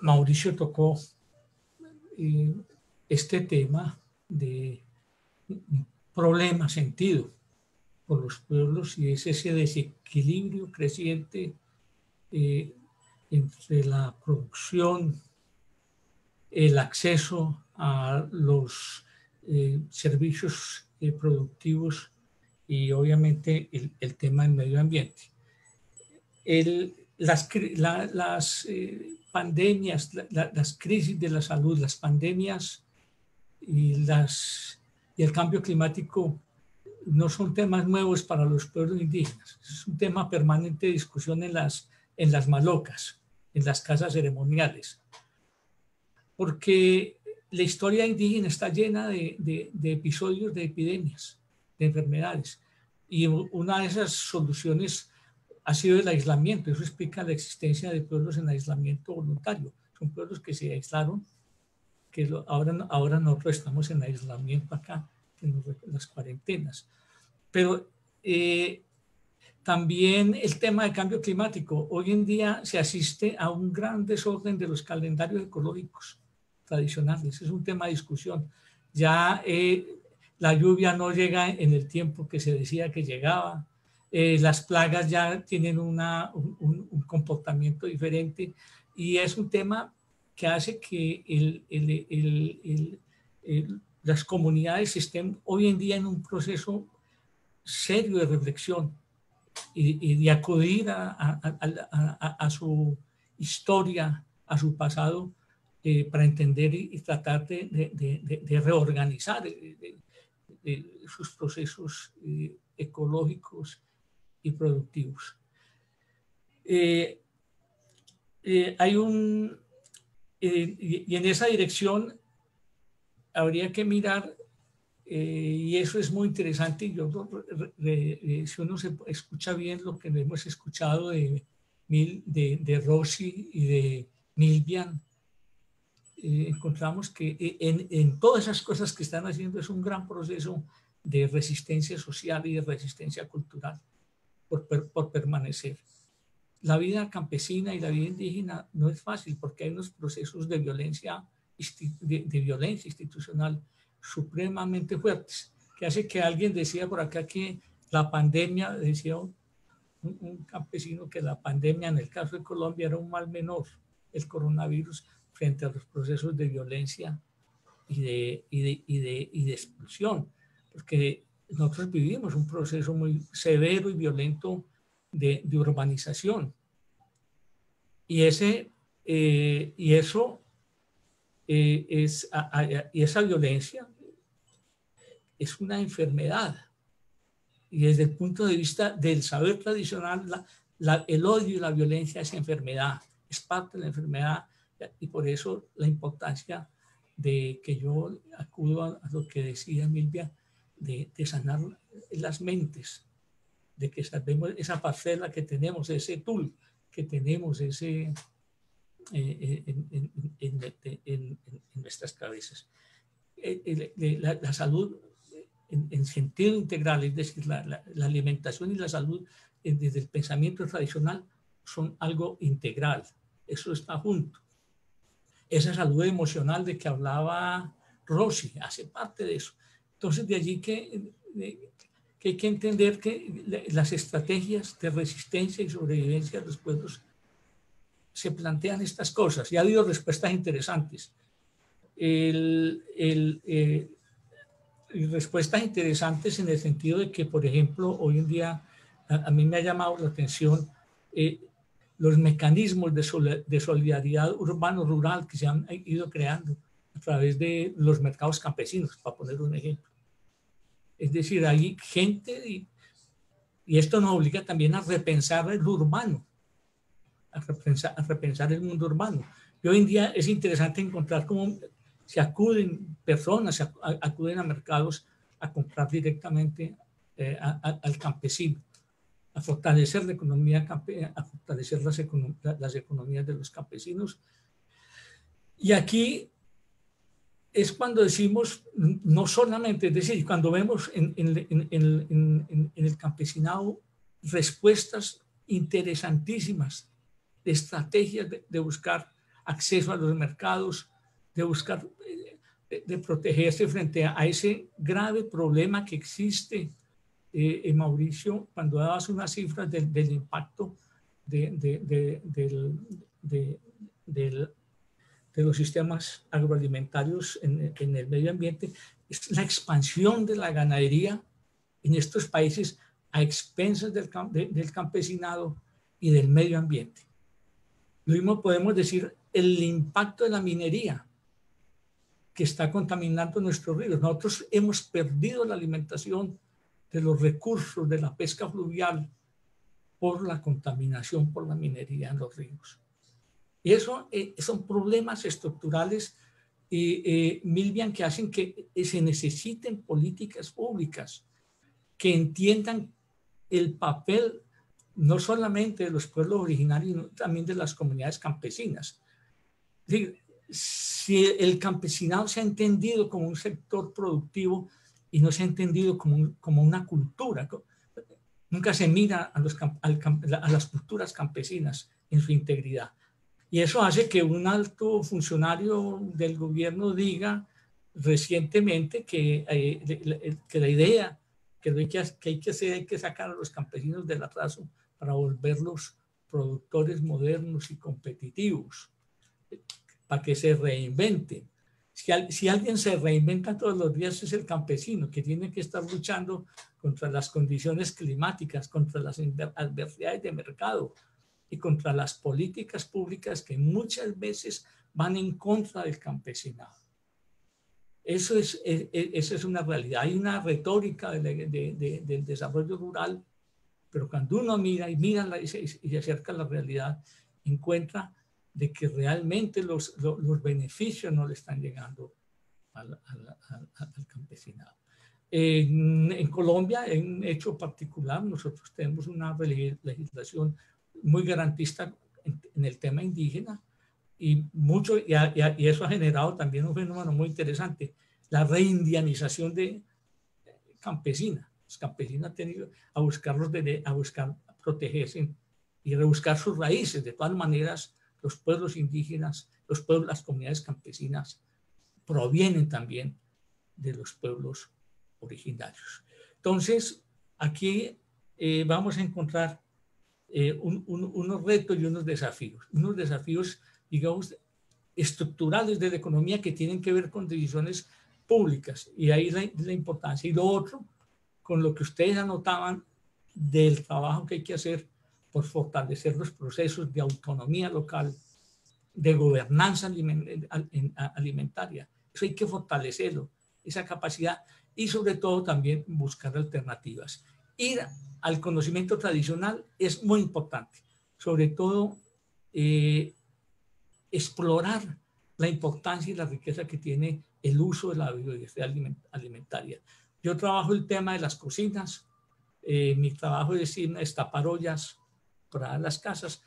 Mauricio tocó este tema de un problema sentido por los pueblos y es ese desequilibrio creciente entre la producción, el acceso a los servicios productivos y obviamente el tema del medio ambiente. Las pandemias, las crisis de la salud, las pandemias y el cambio climático no son temas nuevos para los pueblos indígenas. Es un tema permanente de discusión en las malocas, en las casas ceremoniales. Porque la historia indígena está llena de episodios de epidemias, de enfermedades. Y una de esas soluciones ha sido el aislamiento. Eso explica la existencia de pueblos en aislamiento voluntario. Son pueblos que se aislaron, que ahora nosotros estamos en aislamiento acá, en las cuarentenas. Pero también el tema del cambio climático. Hoy en día se asiste a un gran desorden de los calendarios ecológicos tradicionales. Es un tema de discusión. Ya la lluvia no llega en el tiempo que se decía que llegaba. Las plagas ya tienen un comportamiento diferente y es un tema que hace que las comunidades estén hoy en día en un proceso serio de reflexión y de acudir a su historia, a su pasado, para entender y tratar de reorganizar sus procesos ecológicos y productivos. Y en esa dirección habría que mirar, y eso es muy interesante, si uno se escucha bien lo que hemos escuchado de Rosy y de Milvian, encontramos que en todas esas cosas que están haciendo es un gran proceso de resistencia social y de resistencia cultural por permanecer. La vida campesina y la vida indígena no es fácil porque hay unos procesos de violencia institucional supremamente fuertes, que hace que alguien decía por acá que la pandemia, decía un campesino que la pandemia en el caso de Colombia era un mal menor, el coronavirus, frente a los procesos de violencia y de expulsión, porque nosotros vivimos un proceso muy severo y violento de urbanización. Y eso y esa violencia es una enfermedad. Y desde el punto de vista del saber tradicional, el odio y la violencia es enfermedad, es parte de la enfermedad, y por eso la importancia de que yo acudo a lo que decía Milvia, de sanar las mentes, de que salvemos esa parcela que tenemos, ese tool que tenemos, en nuestras cabezas. La salud en sentido integral, es decir, la alimentación y la salud desde el pensamiento tradicional son algo integral, eso está junto. Esa salud emocional de que hablaba Rosy hace parte de eso. Entonces, de allí que hay que entender que las estrategias de resistencia y sobrevivencia de los pueblos se plantean estas cosas, y ha habido respuestas interesantes. Y respuestas interesantes en el sentido de que, por ejemplo, hoy en día a mí me ha llamado la atención los mecanismos de solidaridad urbano-rural que se han ido creando a través de los mercados campesinos, para poner un ejemplo. Es decir, hay gente, y esto nos obliga también a repensar el urbano, a repensar el mundo urbano. Y hoy en día es interesante encontrar cómo se acuden personas, acuden a mercados a comprar directamente al campesino, a fortalecer la economía, a fortalecer las economías de los campesinos. Y aquí es cuando decimos, no solamente, es decir, cuando vemos en el campesinado respuestas interesantísimas, de estrategias de buscar acceso a los mercados, de buscar, de protegerse frente a ese grave problema que existe. Mauricio, cuando dabas unas cifras del impacto de los sistemas agroalimentarios en el medio ambiente, es la expansión de la ganadería en estos países a expensas del campesinado y del medio ambiente. Lo mismo podemos decir el impacto de la minería que está contaminando nuestros ríos. Nosotros hemos perdido la alimentación de los recursos de la pesca fluvial por la contaminación por la minería en los ríos. Y eso son problemas estructurales, Milvian, que hacen que se necesiten políticas públicas que entiendan el papel no solamente de los pueblos originarios, sino también de las comunidades campesinas. Si el campesinado se ha entendido como un sector productivo y no se ha entendido como una cultura, nunca se mira a las culturas campesinas en su integridad. Y eso hace que un alto funcionario del gobierno diga recientemente que la idea que hay que hacer, hay que sacar a los campesinos del atraso para volverlos productores modernos y competitivos, para que se reinventen. Si alguien se reinventa todos los días es el campesino, que tiene que estar luchando contra las condiciones climáticas, contra las adversidades de mercado y contra las políticas públicas que muchas veces van en contra del campesinado. Esa es una realidad. Hay una retórica del desarrollo rural, pero cuando uno mira y se acerca a la realidad, encuentra de que realmente los beneficios no le están llegando al campesinado. En Colombia, en un hecho particular, nosotros tenemos una legislación muy garantista en el tema indígena y eso ha generado también un fenómeno muy interesante, la reindianización de campesina. Los campesinos han tenido a buscar protegerse y rebuscar sus raíces. De todas maneras, los pueblos indígenas, las comunidades campesinas provienen también de los pueblos originarios. Entonces, aquí vamos a encontrar unos retos y unos desafíos, digamos, estructurales de la economía que tienen que ver con decisiones públicas, y ahí la importancia. Y lo otro, con lo que ustedes anotaban del trabajo que hay que hacer por fortalecer los procesos de autonomía local de gobernanza alimentaria. Eso hay que fortalecerlo, esa capacidad, y sobre todo también buscar alternativas. Ir al conocimiento tradicional es muy importante, sobre todo explorar la importancia y la riqueza que tiene el uso de la biodiversidad alimentaria. Yo trabajo el tema de las cocinas, mi trabajo es ir a destapar ollas para las casas,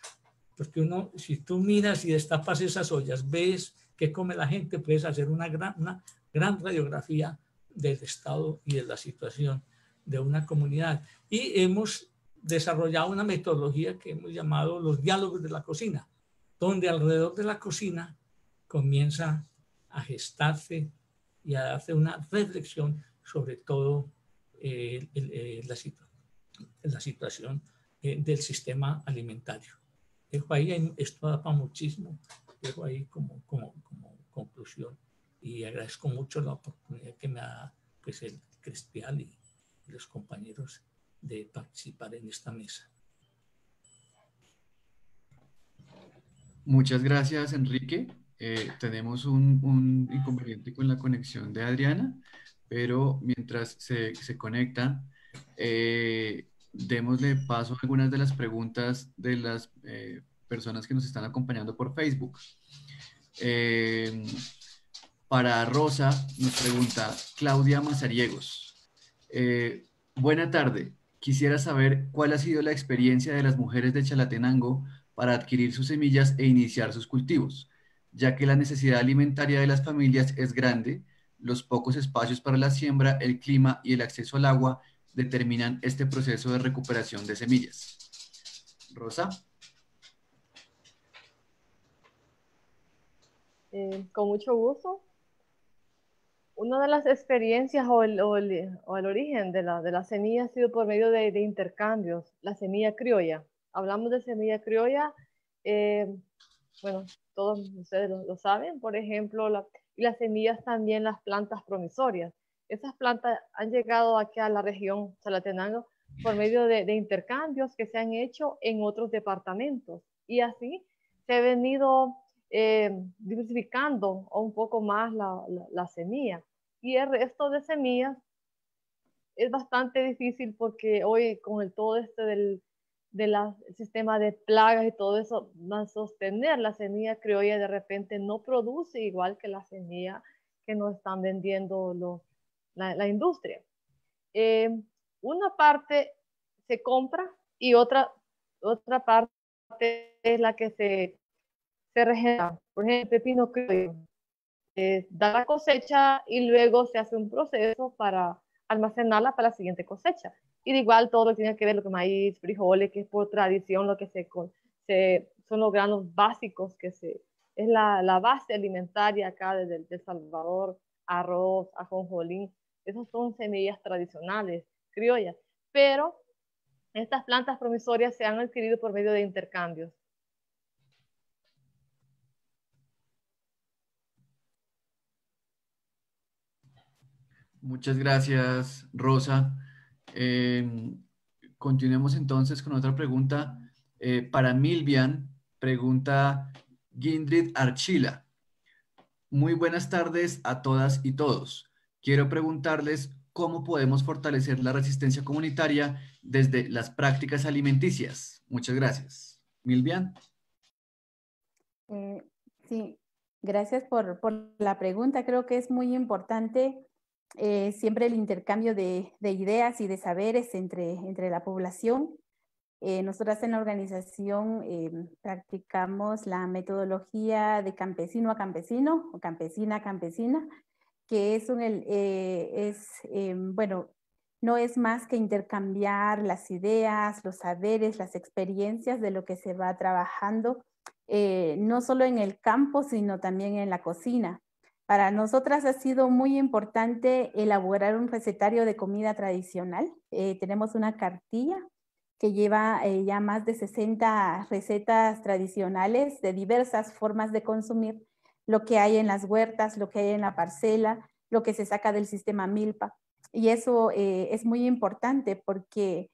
porque uno, si tú miras y destapas esas ollas, ves qué come la gente, puedes hacer una gran radiografía del estado y de la situación de una comunidad. Y hemos desarrollado una metodología que hemos llamado los diálogos de la cocina, donde alrededor de la cocina comienza a gestarse y a darse una reflexión sobre todo la situación del sistema alimentario. Dejo ahí, esto da para muchísimo, dejo ahí como conclusión, y agradezco mucho la oportunidad que me da pues, el Crespial y los compañeros de participar en esta mesa. Muchas gracias, Enrique. Tenemos un inconveniente con la conexión de Adriana, pero mientras se conecta, démosle paso a algunas de las preguntas de las personas que nos están acompañando por Facebook. Para Rosa nos pregunta Claudia Mazariegos. Buena tarde. Quisiera saber cuál ha sido la experiencia de las mujeres de Chalatenango para adquirir sus semillas e iniciar sus cultivos, ya que la necesidad alimentaria de las familias es grande, los pocos espacios para la siembra, el clima y el acceso al agua determinan este proceso de recuperación de semillas. Rosa. Con mucho gusto. Una de las experiencias o el origen de la semilla ha sido por medio de intercambios, la semilla criolla. Hablamos de semilla criolla, bueno, todos ustedes lo saben, por ejemplo, y las semillas también, las plantas promisorias. Esas plantas han llegado aquí a la región Chalatenango por medio de intercambios que se han hecho en otros departamentos. Y así se ha venido diversificando un poco más la semilla. Y el resto de semillas es bastante difícil porque hoy con todo del sistema de plagas y todo eso, sostener la semilla criolla de repente no produce igual que la semilla que nos están vendiendo la industria. Una parte se compra y otra parte es la que se regenera. Por ejemplo, el pepino criollo da la cosecha y luego se hace un proceso para almacenarla para la siguiente cosecha. Y de igual todo lo que tiene que ver lo que maíz, frijoles, que es por tradición lo que son los granos básicos es la base alimentaria acá de El Salvador, arroz, ajonjolí, esas son semillas tradicionales, criollas, pero estas plantas promisorias se han adquirido por medio de intercambios. Muchas gracias, Rosa. Continuemos entonces con otra pregunta. Para Milvian, pregunta Gindrid Archila. Muy buenas tardes a todas y todos. Quiero preguntarles cómo podemos fortalecer la resistencia comunitaria desde las prácticas alimenticias. Muchas gracias. Milvian. Sí, gracias por la pregunta. Creo que es muy importante siempre el intercambio de ideas y de saberes entre la población. Nosotras en la organización practicamos la metodología de campesino a campesino o campesina a campesina, que es bueno, no es más que intercambiar las ideas, los saberes, las experiencias de lo que se va trabajando, no solo en el campo, sino también en la cocina. Para nosotras ha sido muy importante elaborar un recetario de comida tradicional. Tenemos una cartilla que lleva ya más de 60 recetas tradicionales de diversas formas de consumir lo que hay en las huertas, lo que hay en la parcela, lo que se saca del sistema Milpa. Y eso es muy importante porque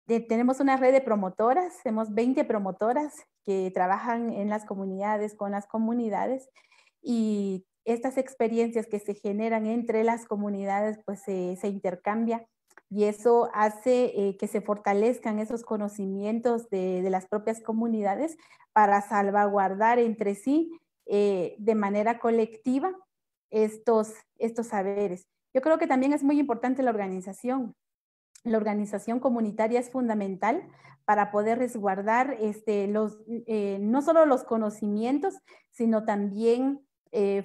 tenemos una red de promotoras, tenemos 20 promotoras que trabajan en las comunidades, con las comunidades, y estas experiencias que se generan entre las comunidades pues se intercambian, y eso hace que se fortalezcan esos conocimientos de las propias comunidades para salvaguardar entre sí de manera colectiva estos saberes. Yo creo que también es muy importante la organización. La organización comunitaria es fundamental para poder resguardar no solo los conocimientos, sino también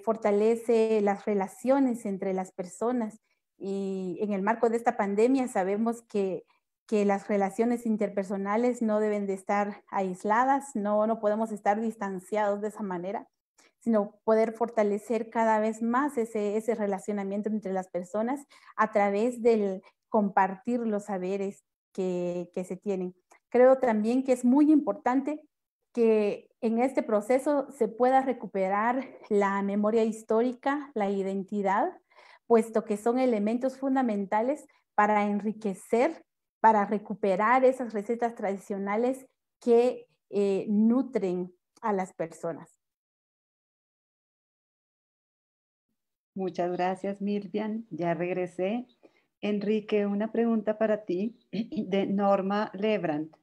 fortalece las relaciones entre las personas. Y en el marco de esta pandemia sabemos que las relaciones interpersonales no deben de estar aisladas, no podemos estar distanciados de esa manera, sino poder fortalecer cada vez más ese relacionamiento entre las personas a través del compartir los saberes que se tienen. Creo también que es muy importante que en este proceso se pueda recuperar la memoria histórica, la identidad, puesto que son elementos fundamentales para enriquecer, para recuperar esas recetas tradicionales que nutren a las personas. Muchas gracias, Milvian. Ya regresé. Enrique, una pregunta para ti de Norma Lebrand.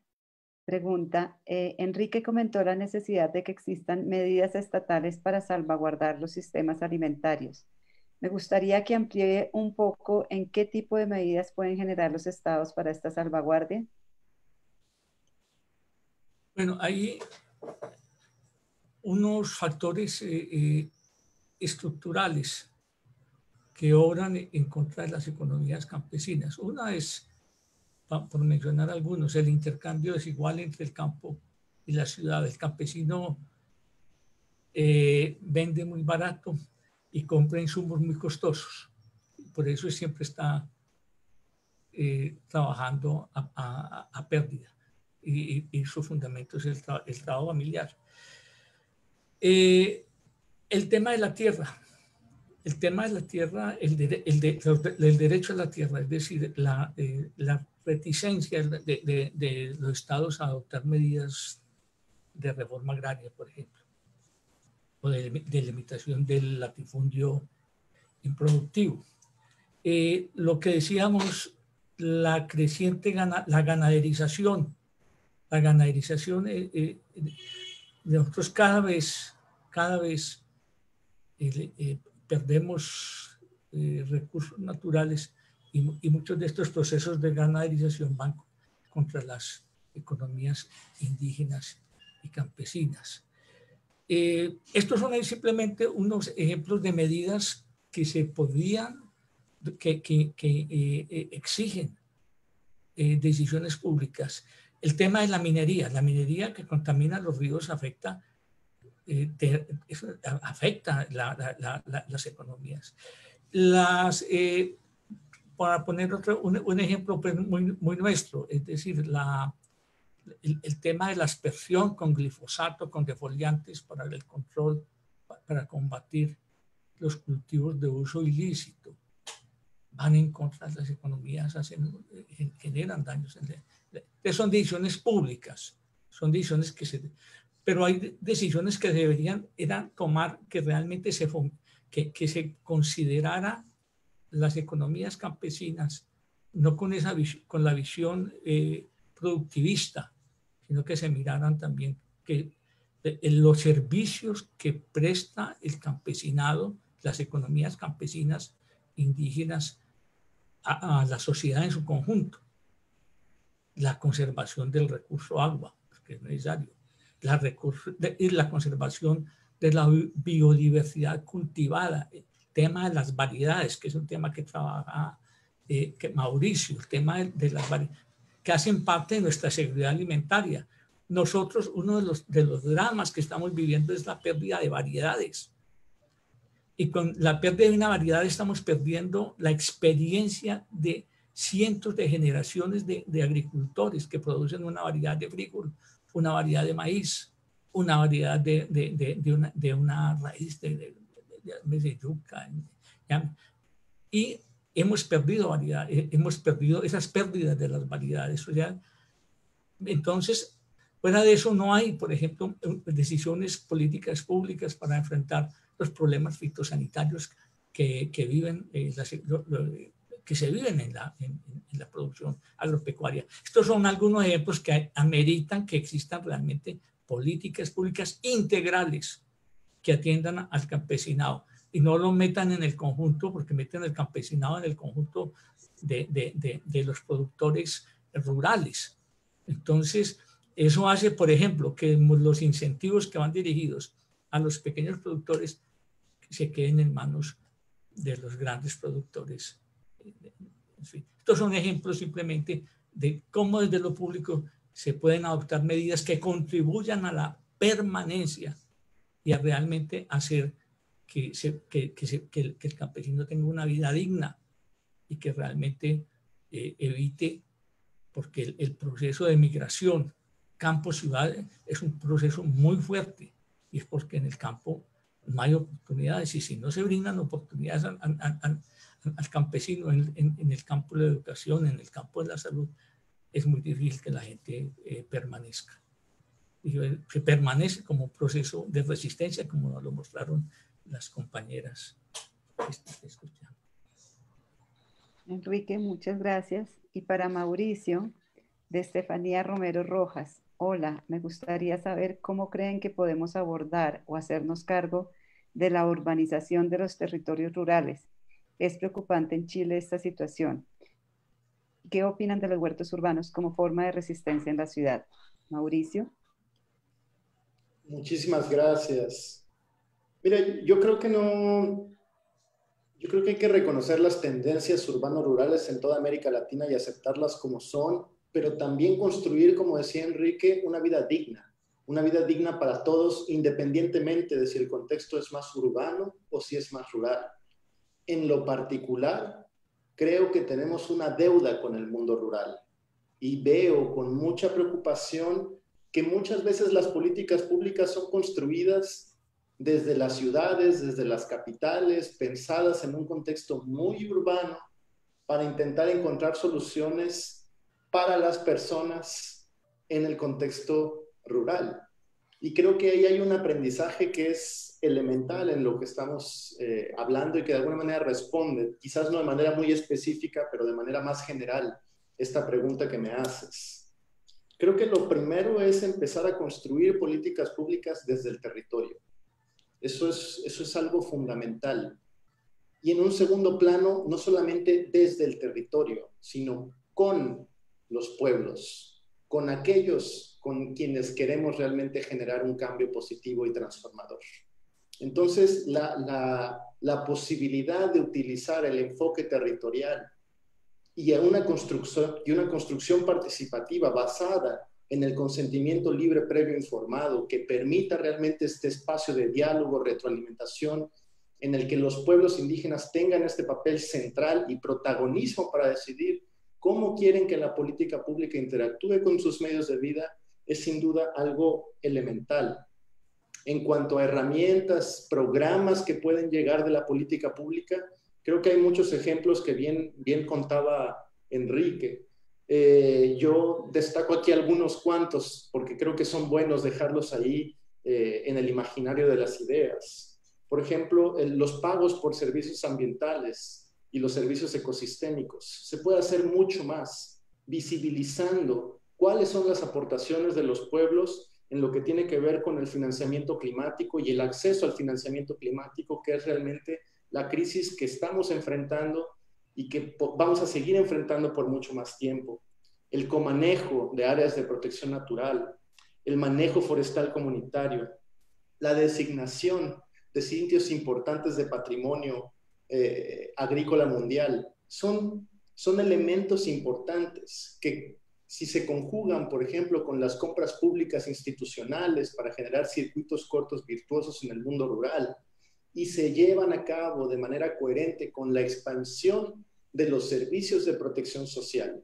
Pregunta, Enrique comentó la necesidad de que existan medidas estatales para salvaguardar los sistemas alimentarios. Me gustaría que amplíe un poco en qué tipo de medidas pueden generar los estados para esta salvaguardia. Bueno, hay unos factores estructurales que obran en contra de las economías campesinas. Una es, por mencionar algunos, el intercambio desigual entre el campo y la ciudad. El campesino vende muy barato y compra insumos muy costosos. Por eso siempre está trabajando a pérdida. Y su fundamento es el trabajo familiar. El tema de la tierra. El tema de la tierra, el derecho a la tierra, es decir, la reticencia de los estados a adoptar medidas de reforma agraria, por ejemplo, o de limitación del latifundio improductivo. Lo que decíamos, la creciente la ganaderización. La ganaderización, nosotros cada vez perdemos recursos naturales y muchos de estos procesos de ganaderización van contra las economías indígenas y campesinas. Estos son simplemente unos ejemplos de medidas que se podrían, que exigen decisiones públicas. El tema de la minería que contamina los ríos afecta las economías. Para poner un ejemplo muy nuestro, es decir, el tema de la aspersión con glifosato, con defoliantes para el control, para combatir los cultivos de uso ilícito, van en contra de las economías, generan daños. Son decisiones públicas, son decisiones pero hay decisiones que deberían tomar, que realmente que se considerara las economías campesinas, no con la visión productivista, sino que se miraran también que los servicios que presta el campesinado, las economías campesinas indígenas a la sociedad en su conjunto. La conservación del recurso agua, que es necesario. La conservación de la biodiversidad cultivada, el tema de las variedades, que es un tema que trabaja Mauricio, el tema de las variedades, que hacen parte de nuestra seguridad alimentaria. Nosotros, uno de los dramas que estamos viviendo es la pérdida de variedades. Y con la pérdida de una variedad estamos perdiendo la experiencia de cientos de generaciones de agricultores que producen una variedad de frijol, una variedad de maíz, una variedad de una raíz de yuca. Y hemos perdido variedad, hemos perdido esas pérdidas de las variedades. O sea, Entonces, fuera de eso no hay, por ejemplo, decisiones políticas públicas para enfrentar los problemas fitosanitarios que viven, que se viven en la producción agropecuaria. Estos son algunos ejemplos que ameritan que existan realmente políticas públicas integrales que atiendan al campesinado y no lo metan en el conjunto, porque meten el campesinado en el conjunto de los productores rurales. Entonces, eso hace, por ejemplo, que los incentivos que van dirigidos a los pequeños productores se queden en manos de los grandes productores. En fin, estos son ejemplos simplemente de cómo desde lo público se pueden adoptar medidas que contribuyan a la permanencia y a realmente hacer que el campesino tenga una vida digna y que realmente evite, porque el proceso de migración campo-ciudad es un proceso muy fuerte y es porque en el campo no hay oportunidades, y si no se brindan oportunidades al campesino en el campo de la educación, en el campo de la salud, es muy difícil que la gente permanezca. Y se permanece como un proceso de resistencia, como nos lo mostraron las compañeras que escuchamos. Enrique, muchas gracias. Y para Mauricio, de Estefanía Romero Rojas. Hola, me gustaría saber cómo creen que podemos abordar o hacernos cargo de la urbanización de los territorios rurales. Es preocupante en Chile esta situación. ¿Qué opinan de los huertos urbanos como forma de resistencia en la ciudad? Mauricio. Muchísimas gracias. Mira, yo creo que hay que reconocer las tendencias urbano-rurales en toda América Latina y aceptarlas como son, pero también construir, como decía Enrique, una vida digna para todos, independientemente de si el contexto es más urbano o si es más rural. En lo particular, creo que tenemos una deuda con el mundo rural y veo con mucha preocupación que muchas veces las políticas públicas son construidas desde las ciudades, desde las capitales, pensadas en un contexto muy urbano para intentar encontrar soluciones para las personas en el contexto rural. Y creo que ahí hay un aprendizaje que es elemental en lo que estamos hablando y que de alguna manera responde, quizás no de manera muy específica, pero de manera más general, esta pregunta que me haces. Creo que lo primero es empezar a construir políticas públicas desde el territorio. Eso es algo fundamental. Y en un segundo plano, no solamente desde el territorio, sino con los pueblos, con aquellos con quienes queremos realmente generar un cambio positivo y transformador. Entonces, la posibilidad de utilizar el enfoque territorial y una construcción participativa basada en el consentimiento libre, previo, informado, que permita realmente este espacio de diálogo, retroalimentación, en el que los pueblos indígenas tengan este papel central y protagonismo para decidir cómo quieren que la política pública interactúe con sus medios de vida, es sin duda algo elemental. En cuanto a herramientas, programas que pueden llegar de la política pública, creo que hay muchos ejemplos que bien contaba Enrique. Yo destaco aquí algunos cuantos porque creo que son buenos dejarlos ahí en el imaginario de las ideas. Por ejemplo, los pagos por servicios ambientales y los servicios ecosistémicos. Se puede hacer mucho más visibilizando cuáles son las aportaciones de los pueblos en lo que tiene que ver con el financiamiento climático y el acceso al financiamiento climático, que es realmente la crisis que estamos enfrentando y que vamos a seguir enfrentando por mucho más tiempo. El comanejo de áreas de protección natural, el manejo forestal comunitario, la designación de sitios importantes de patrimonio agrícola mundial, son elementos importantes que, si se conjugan, por ejemplo, con las compras públicas institucionales para generar circuitos cortos virtuosos en el mundo rural, y se llevan a cabo de manera coherente con la expansión de los servicios de protección social,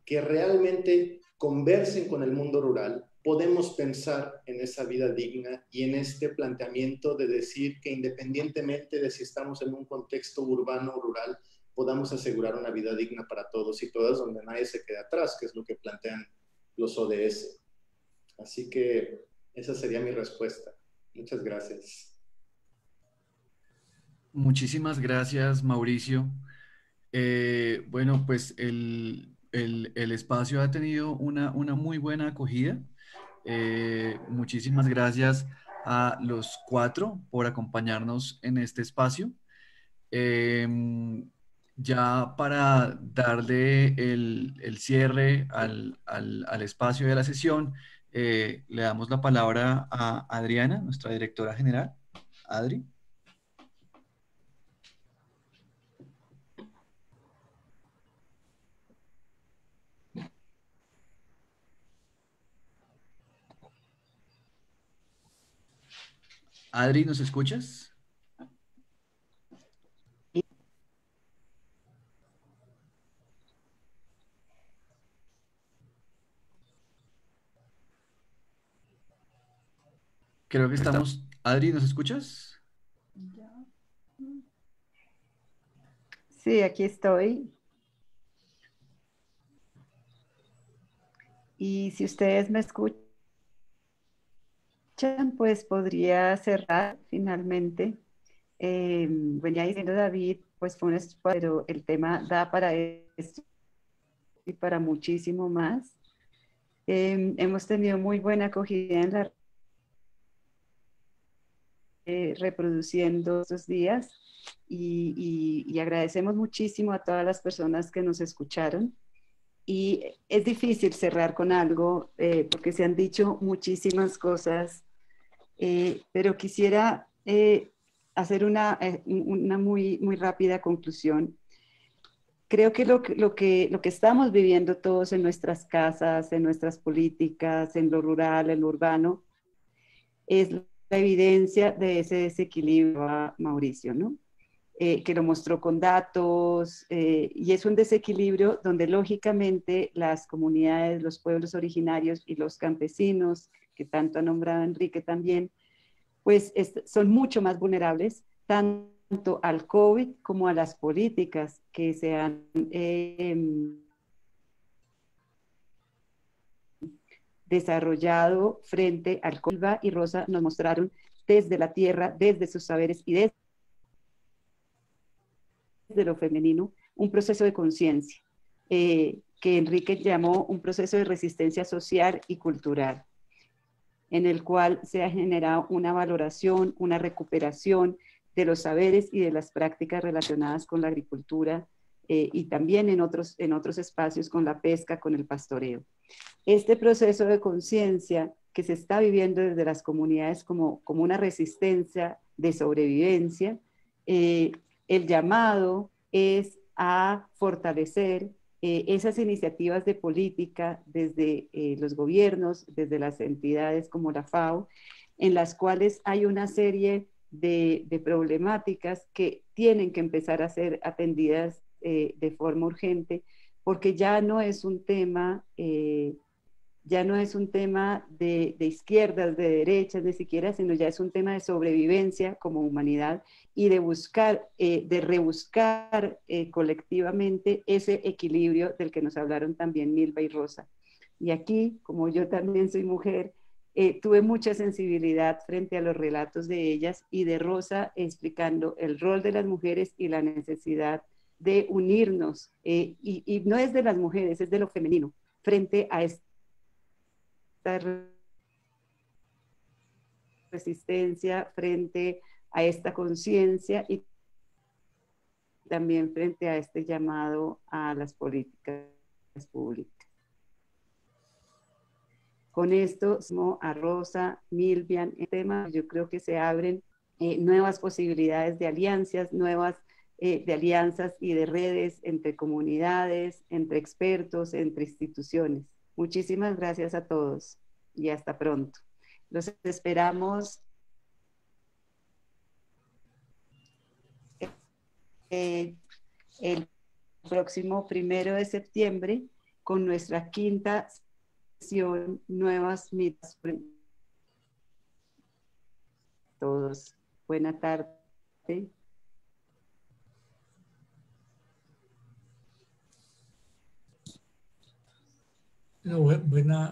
que realmente conversen con el mundo rural, podemos pensar en esa vida digna y en este planteamiento de decir que independientemente de si estamos en un contexto urbano o rural, podamos asegurar una vida digna para todos y todas, donde nadie se quede atrás, que es lo que plantean los ODS. Así que esa sería mi respuesta. Muchas gracias. Muchísimas gracias, Mauricio. Bueno, pues el espacio ha tenido una muy buena acogida. Muchísimas gracias a los cuatro por acompañarnos en este espacio. Ya para darle el cierre al espacio de la sesión, le damos la palabra a Adriana, nuestra directora general. Adri. Adri, ¿nos escuchas? Creo que estamos... Adri, ¿nos escuchas? Sí, aquí estoy. Y si ustedes me escuchan, pues podría cerrar finalmente. Venía diciendo David, pues fue un espacio, pero el tema da para esto y para muchísimo más. Hemos tenido muy buena acogida en la reproduciendo estos días y agradecemos muchísimo a todas las personas que nos escucharon. Y es difícil cerrar con algo porque se han dicho muchísimas cosas, pero quisiera hacer una muy rápida conclusión. Creo que lo que estamos viviendo todos en nuestras casas, en nuestras políticas, en lo rural, en lo urbano, es la evidencia de ese desequilibrio, Mauricio, ¿no? Que lo mostró con datos, y es un desequilibrio donde lógicamente las comunidades, los pueblos originarios y los campesinos, que tanto ha nombrado Enrique también, pues son mucho más vulnerables, tanto al COVID como a las políticas que se han desarrollado frente al COVID. Silva y Rosa nos mostraron desde la tierra, desde sus saberes y desde lo femenino, un proceso de conciencia, que Enrique llamó un proceso de resistencia social y cultural, en el cual se ha generado una valoración, una recuperación de los saberes y de las prácticas relacionadas con la agricultura y también en otros espacios con la pesca, con el pastoreo. Este proceso de conciencia que se está viviendo desde las comunidades como una resistencia de sobrevivencia, el llamado es a fortalecer esas iniciativas de política desde los gobiernos, desde las entidades como la FAO, en las cuales hay una serie de problemáticas que tienen que empezar a ser atendidas de forma urgente, porque ya no es un tema de izquierdas, de derechas, ni siquiera, sino ya es un tema de sobrevivencia como humanidad y de buscar, de rebuscar colectivamente ese equilibrio del que nos hablaron también Milva y Rosa. Y aquí, como yo también soy mujer, tuve mucha sensibilidad frente a los relatos de ellas y de Rosa explicando el rol de las mujeres y la necesidad de unirnos, y no es de las mujeres, es de lo femenino, frente a esta resistencia, frente a esta conciencia y también frente a este llamado a las políticas públicas. Con esto, a Rosa, Milvian, el tema, yo creo que se abren nuevas posibilidades de alianzas, de alianzas y de redes entre comunidades, entre expertos, entre instituciones. Muchísimas gracias a todos y hasta pronto. Los esperamos el próximo 1 de septiembre con nuestra quinta sesión, nuevas mitas. Todos, buena tarde. Buena